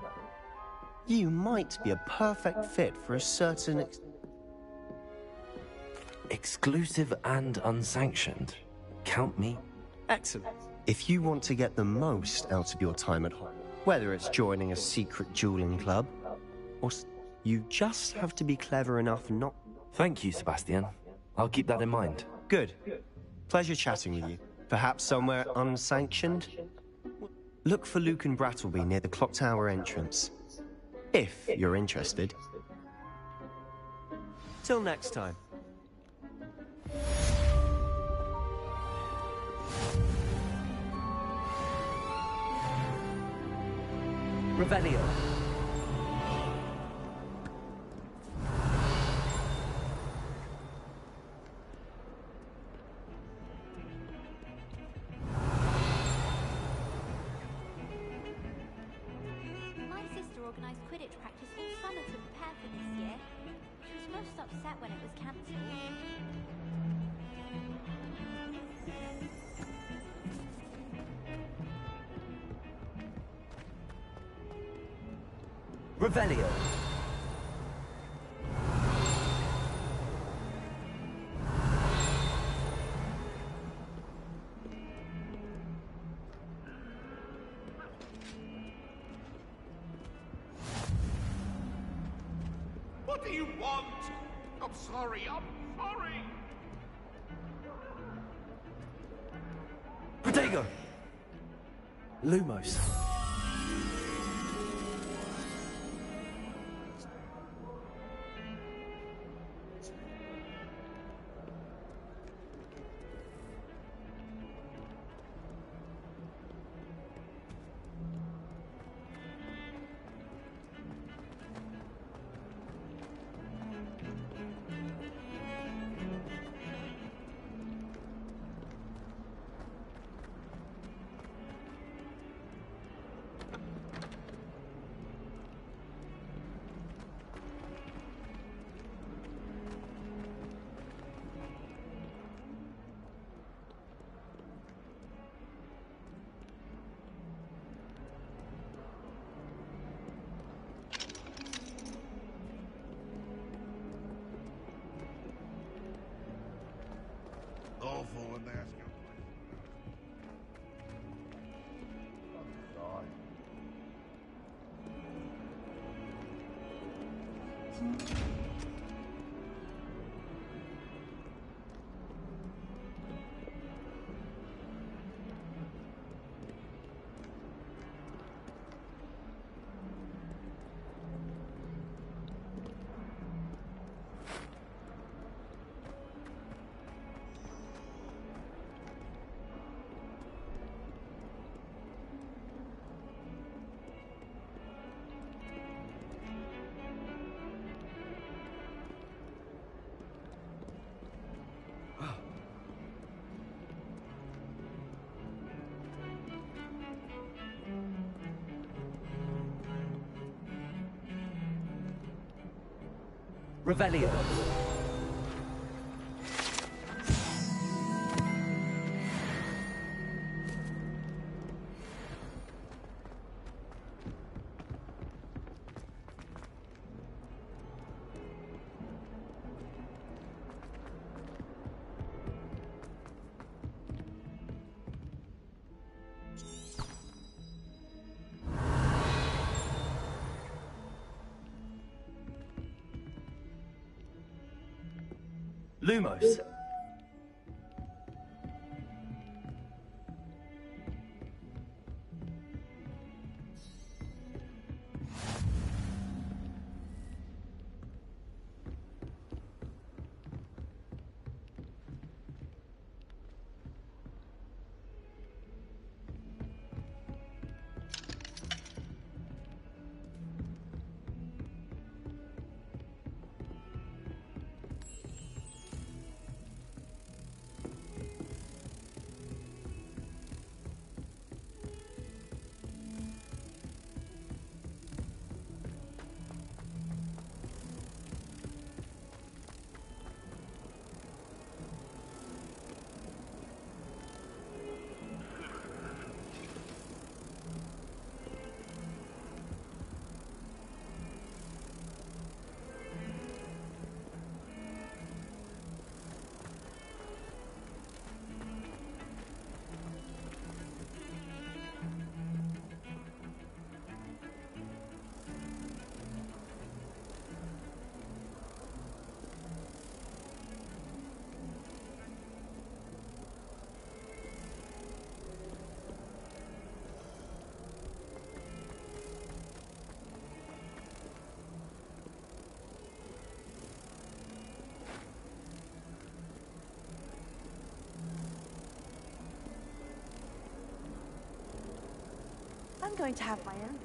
you might be a perfect fit for a certain... Exclusive and unsanctioned. Count me. Excellent. If you want to get the most out of your time at home, whether it's joining a secret dueling club, or you just have to be clever enough not... Thank you, Sebastian. I'll keep that in mind. Good. Pleasure chatting with you. Perhaps somewhere unsanctioned? Look for Luke and Brattleby near the clock tower entrance. If you're interested. Till next time. Revelio. My sister organised Quidditch practice all summer to prepare for this year. She was most upset when it was cancelled. Revelio. What do you want? I'm sorry, I'm sorry. Protego. Lumos. Awful when they ask you a question. Revelio. Lumos. I'm going to have my own.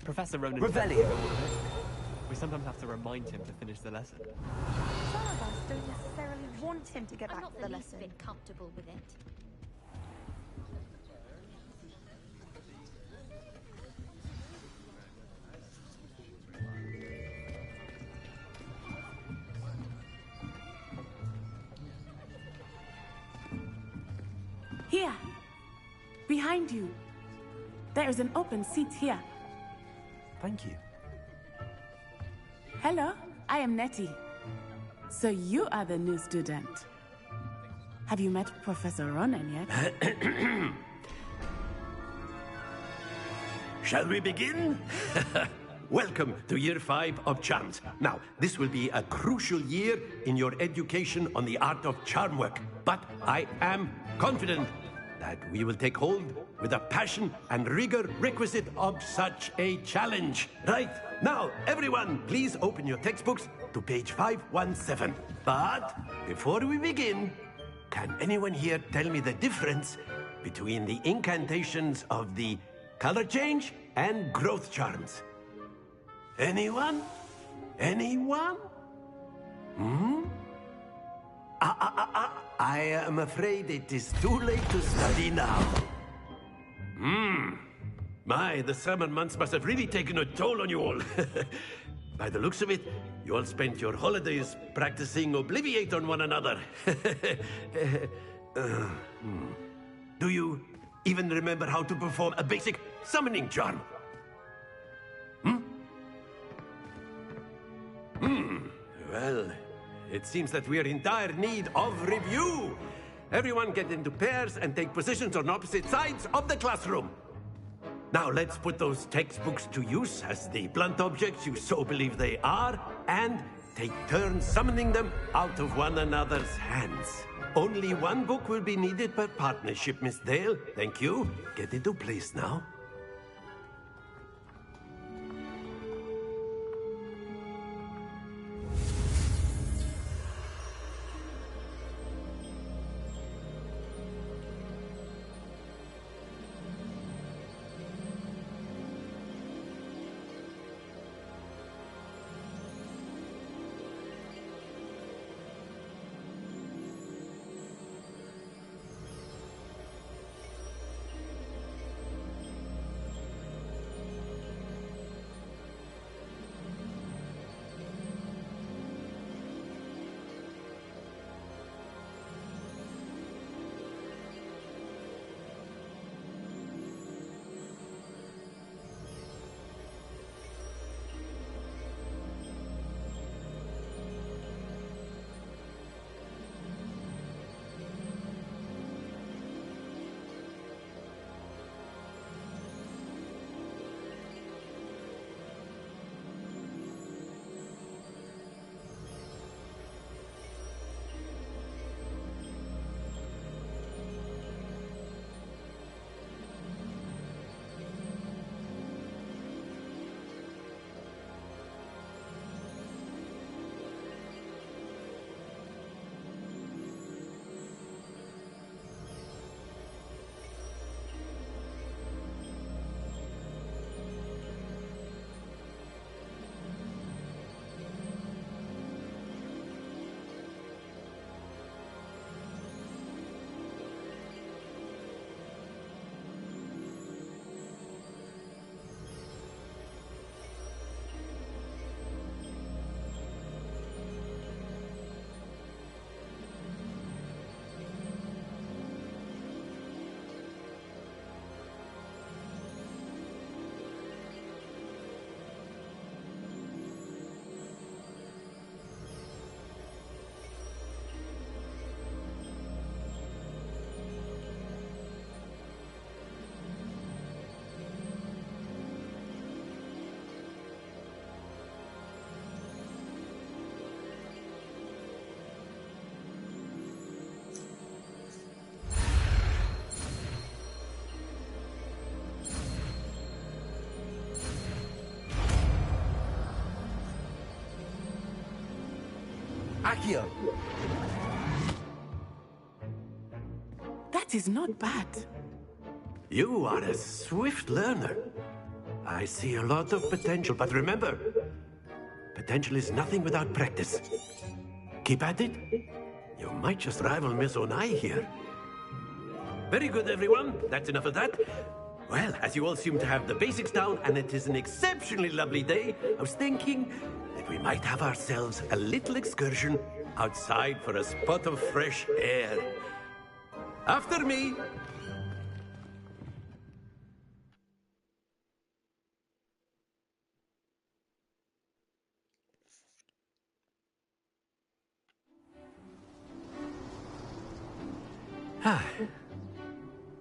Professor Ronan... Revelio! We sometimes have to remind him to finish the lesson. Some of us don't necessarily want him to get I'm back not to the the least lesson. bit comfortable with it. Here. Behind you. There is an open seat here. Thank you. Hello, I am Nettie. So you are the new student. Have you met Professor Ronan yet? Shall we begin? Welcome to Year 5 of Charms. Now, this will be a crucial year in your education on the art of charm work. But I am confident that we will take hold with the passion and rigor requisite of such a challenge. Right, now, everyone, please open your textbooks to page 517. But before we begin, can anyone here tell me the difference between the incantations of the color change and growth charms? Anyone? Anyone? Hmm? I am afraid it is too late to study now. My, the summer months must have really taken a toll on you all. By the looks of it, you all spent your holidays practicing Obliviate on one another. Do you even remember how to perform a basic summoning charm? Well, it seems that we are in dire need of review. Everyone get into pairs and take positions on opposite sides of the classroom. Now let's put those textbooks to use as the blunt objects you so believe they are, and take turns summoning them out of one another's hands. Only one book will be needed per partnership, Miss Dale. Thank you. Get into place now. Accio! That is not bad. You are a swift learner. I see a lot of potential, but remember, potential is nothing without practice. Keep at it. You might just rival Miss Onai here. Very good, everyone. That's enough of that. Well, as you all seem to have the basics down, and it is an exceptionally lovely day, I was thinking that we might have ourselves a little excursion outside for a spot of fresh air. After me.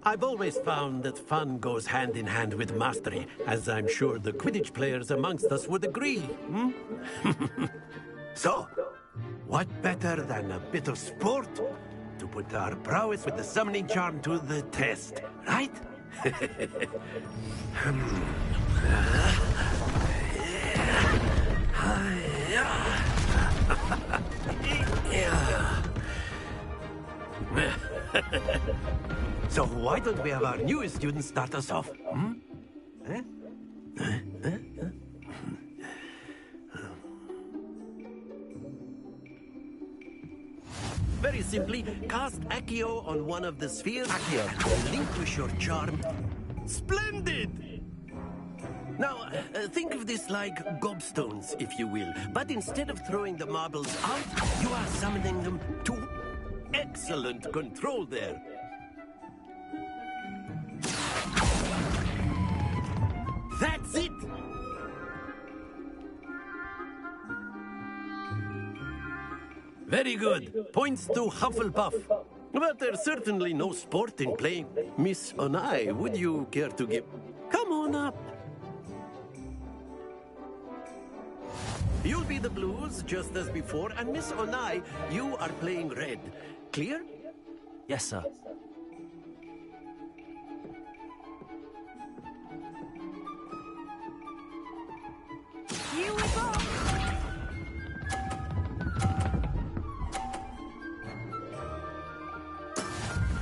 I've always found that fun goes hand in hand with mastery, as I'm sure the Quidditch players amongst us would agree. So, what better than a bit of sport to put our prowess with the summoning charm to the test, right? So why don't we have our newest student start us off? Very simply, cast Accio on one of the spheres and relinquish your charm. Splendid! Now, think of this like gobstones, if you will. But instead of throwing the marbles out, you are summoning them to excellent control there. That's it! Very good. Points to Hufflepuff. But there's certainly no sport in playing. Miss Onai, would you care to give... Come on up. You'll be the blues, just as before, and Miss Onai, you are playing red. Clear? Yes, sir. Here we go!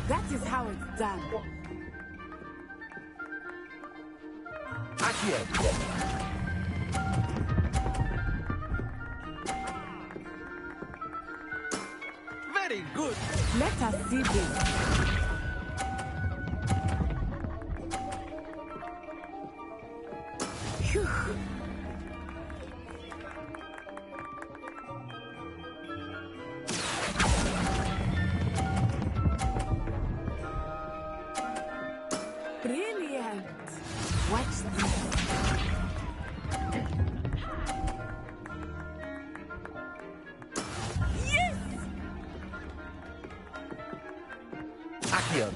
That is how it's done. Accio. Very good. Let us see this. Phew. Brilliant. Watch this. Yes! Accio.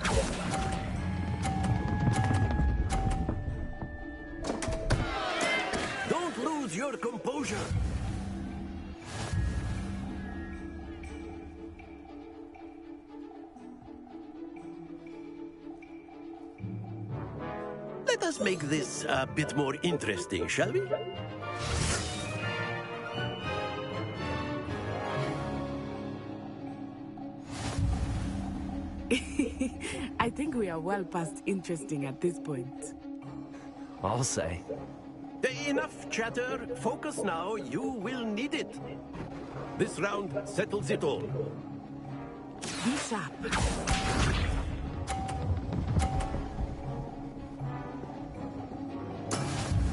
Don't lose your composure. Let us make this a bit more interesting, shall we? I think we are well past interesting at this point. I'll say. Enough chatter. Focus now. You will need it. This round settles it all. Be sharp.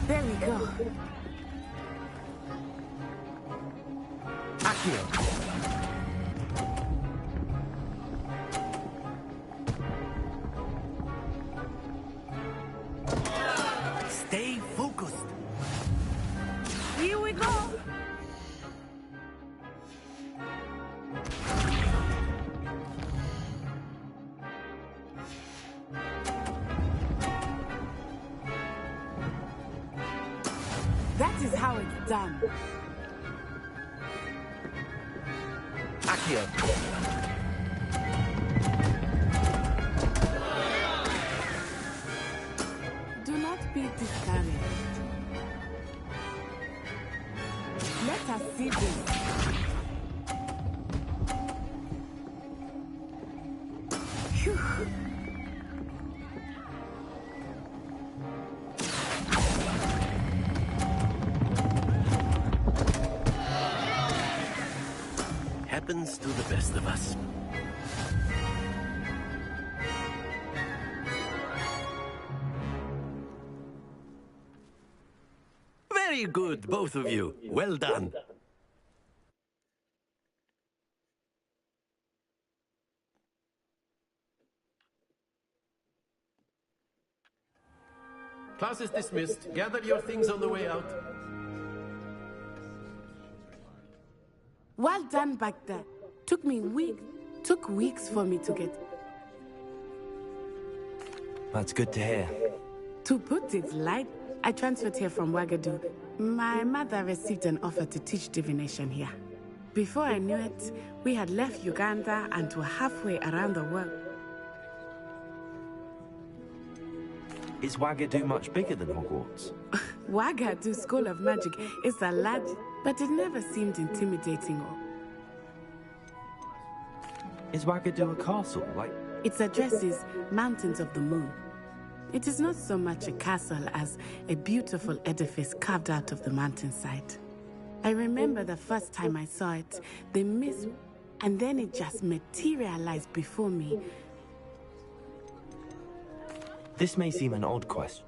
There we go. Accio. Stay focused. Here we go. That is how it's done. Accio. Do not be discouraged. Let us see this. Phew. happens to the best of us. Very good, both of you. Well done. Class is dismissed. Gather your things on the way out. Well done back there. Took weeks for me to get. That's good to hear. To put it light, I transferred here from Wagadu. My mother received an offer to teach divination here. Before I knew it, we had left Uganda and were halfway around the world. Is Wagadu much bigger than Hogwarts? Wagadu School of Magic is a large, but it never seemed intimidating or... Is Wagadu a castle, like... Its address is Mountains of the Moon. It is not so much a castle as a beautiful edifice carved out of the mountainside. I remember the first time I saw it, the mist, and then it just materialized before me. This may seem an odd question.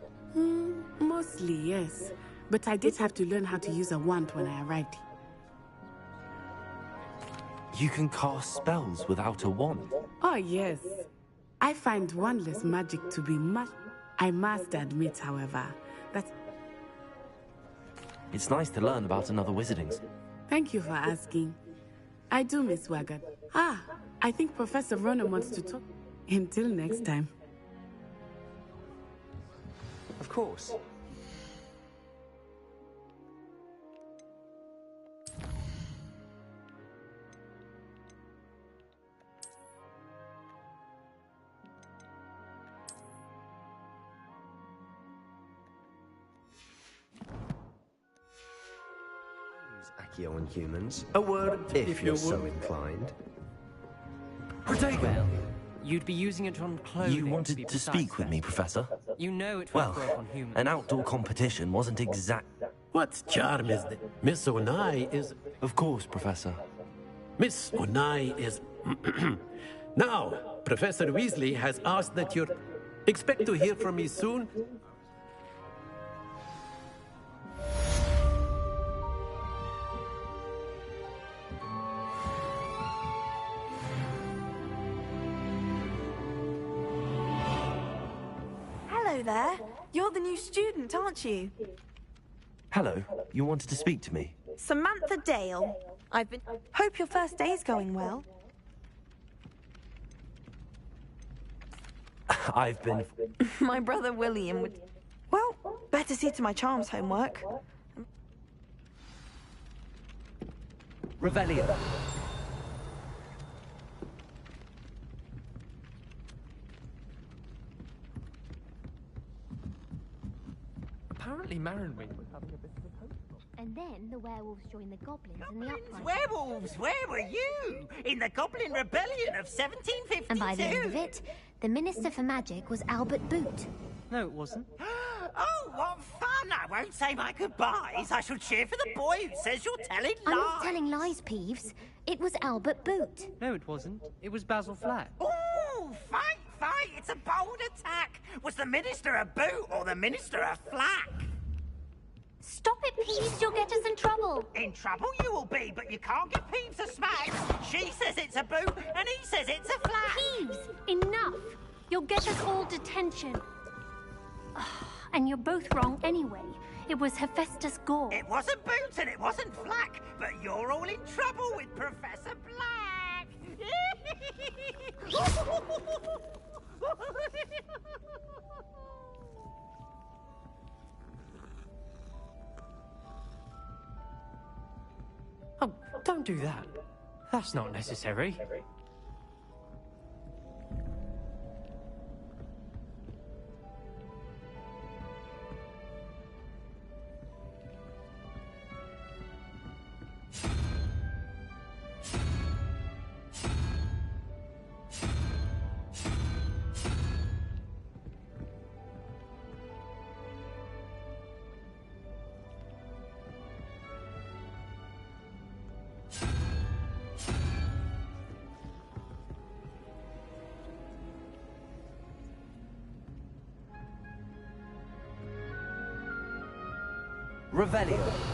Mostly, yes. But I did have to learn how to use a wand when I arrived. You can cast spells without a wand? Oh, yes. I find wandless magic to be much... I must admit, however, that... It's nice to learn about another wizardings. Thank you for asking. I do miss Wagad. I think Professor Ronan wants to talk. Until next time. Of course. Accio on humans. A word if you're so inclined. Well, you'd be using it on clothing. You wanted to speak with me, Professor? You know it Well, won't work on humans. an outdoor competition wasn't exact... What charm is that? Miss Onai is... Of course, Professor. Miss Onai is... Now, Professor Weasley has asked that you expect to hear from me soon. Hello there. You're the new student, aren't you? Hello, you wanted to speak to me? Samantha Dale. Hope your first day's going well. I've been... My brother William would... Well, better see to my charms homework. Revelio. Apparently Marinwing was having a bit of a post. And then the werewolves joined the goblins in the uprising. Werewolves, where were you? In the Goblin Rebellion of 1752? And by the end of it, the Minister for Magic was Albert Boot. No, it wasn't. Oh, what fun! I won't say my goodbyes. I shall cheer for the boy who says you're telling lies. I'm not telling lies, Peeves. It was Albert Boot. No, it wasn't. It was Basil Flack. Ooh, fight! It's a bold attack. Was the Minister a boot or the Minister a flack? Stop it, Peeves. You'll get us in trouble. In trouble you will be, but you can't give Peeves a smack. She says it's a boot, and he says it's a flack. Peeves, enough. You'll get us all detention. And you're both wrong anyway. It was Hephaestus Gore. It wasn't boot and it wasn't flack, but you're all in trouble with Professor Black. Oh, don't do that. That's not necessary. Revelio.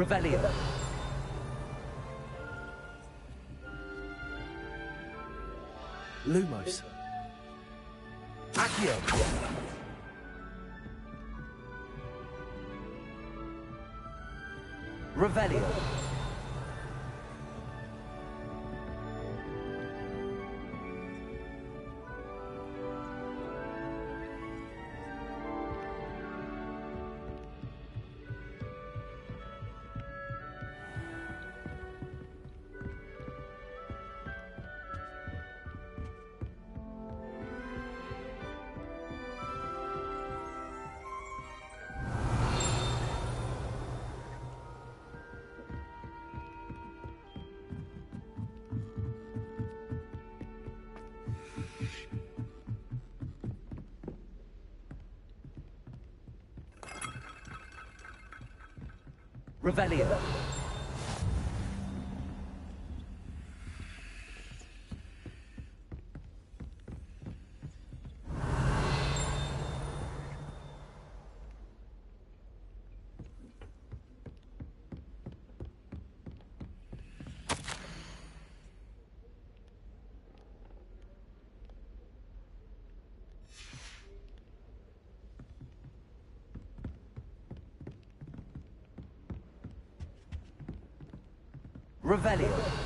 Revelio. Lumos. Accio. Revelio. Revelio. Revelio.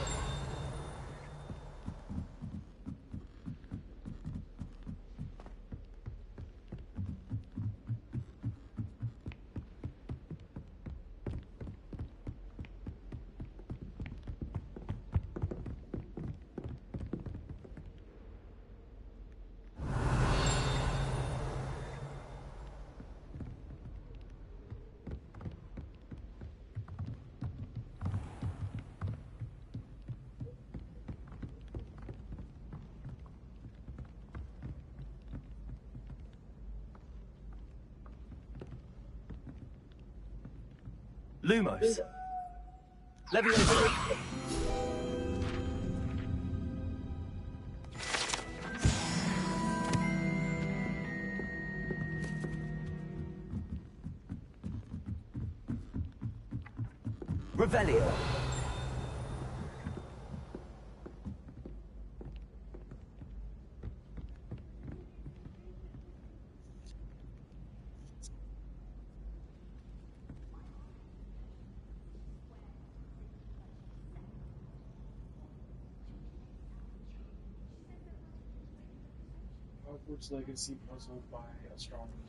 Lumos. Leviosa. Revelio. Hogwarts Legacy puzzle by Astronomy.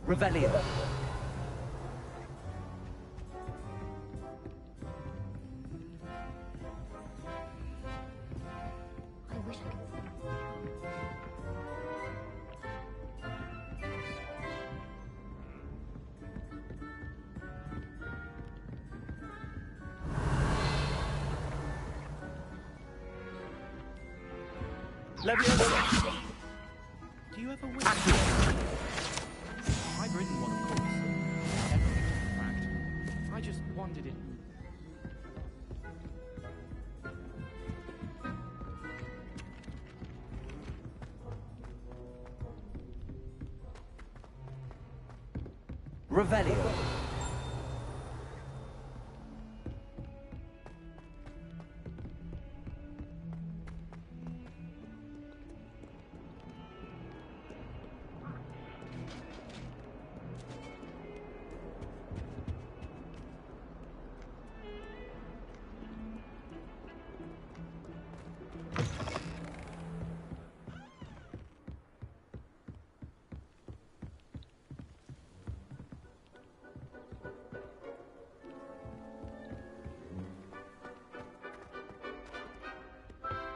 Revelio. Leviosa! Do you ever win? I've ridden one, of course. Everything, in fact. I just wanted it. Revelio.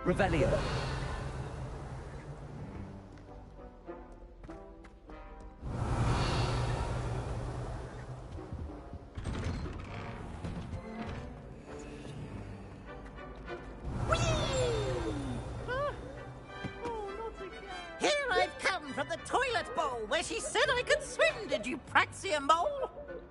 Revelio. Here I've come from the toilet bowl where she said I could swim, did you praxia mole?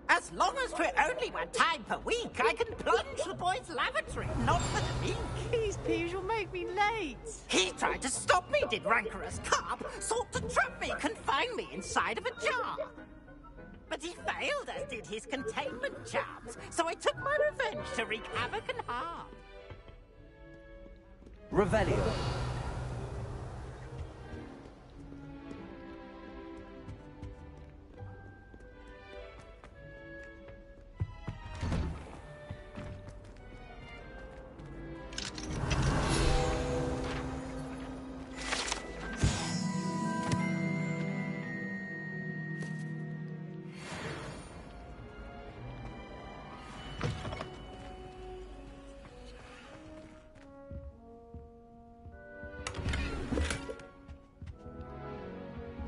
As long as 'twere only 1 time per week, I can plunge the boy's lavatory, not for the meek. These peas will make me late. He tried to stop me, did rancorous carp, sought to trap me, confine me inside of a jar. But he failed, as did his containment charms, so I took my revenge to wreak havoc and harm. Revelio.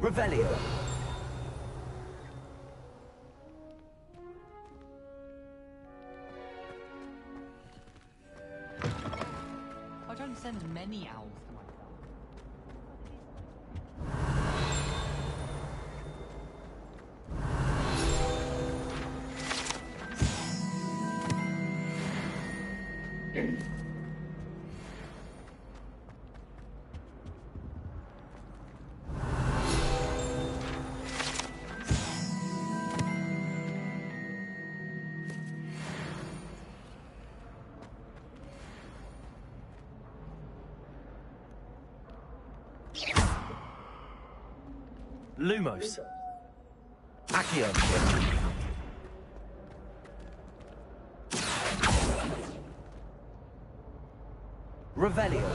Revelio. I don't send many owls to my Lumos. Accio. Revelio.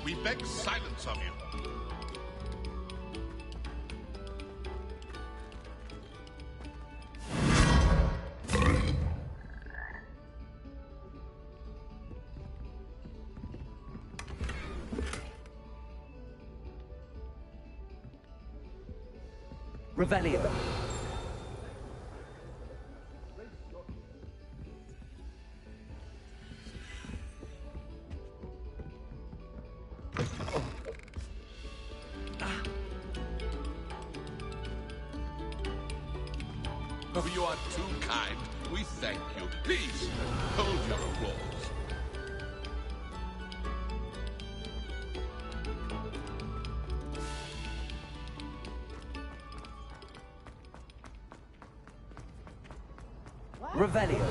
We beg silence of you. Revelio. Oh, you are too kind. We thank you. Please, hold your applause. Revelio.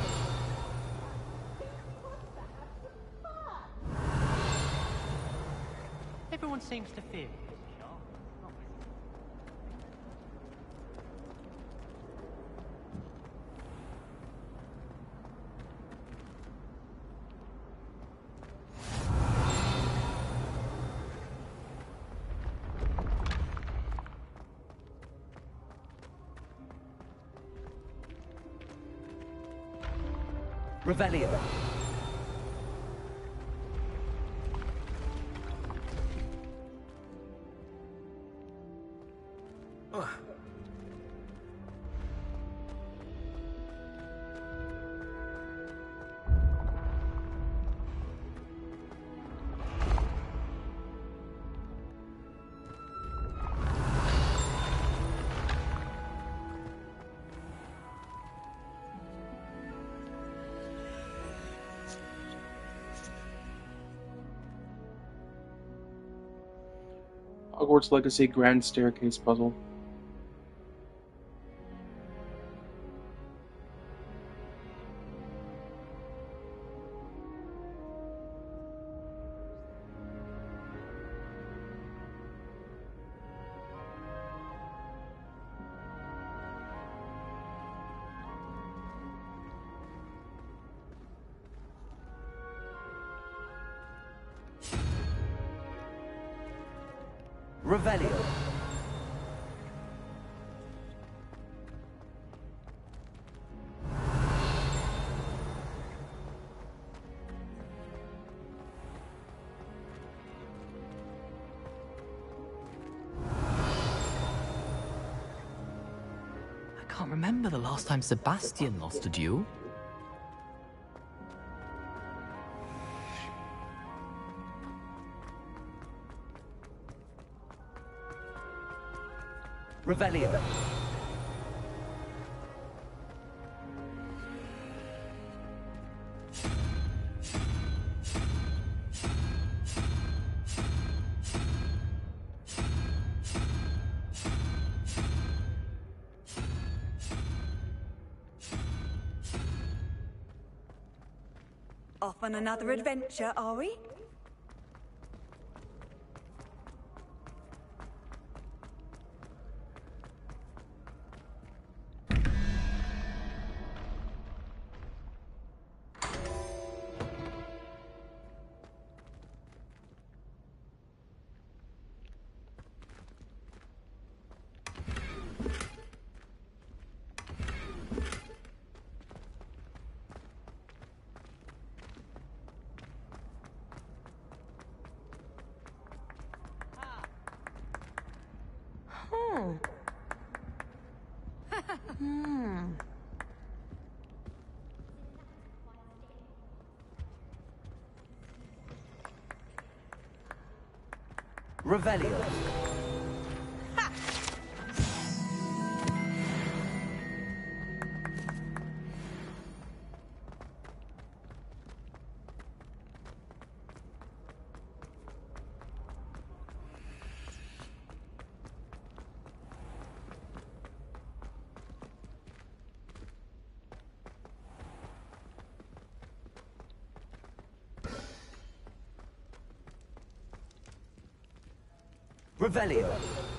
Everyone seems to fear me. Revelio. Hogwarts Legacy Grand Staircase Puzzle. Revelio. I can't remember the last time Sebastian lost a duel. Revelio. Off on another adventure, are we? Revelio. Revelio.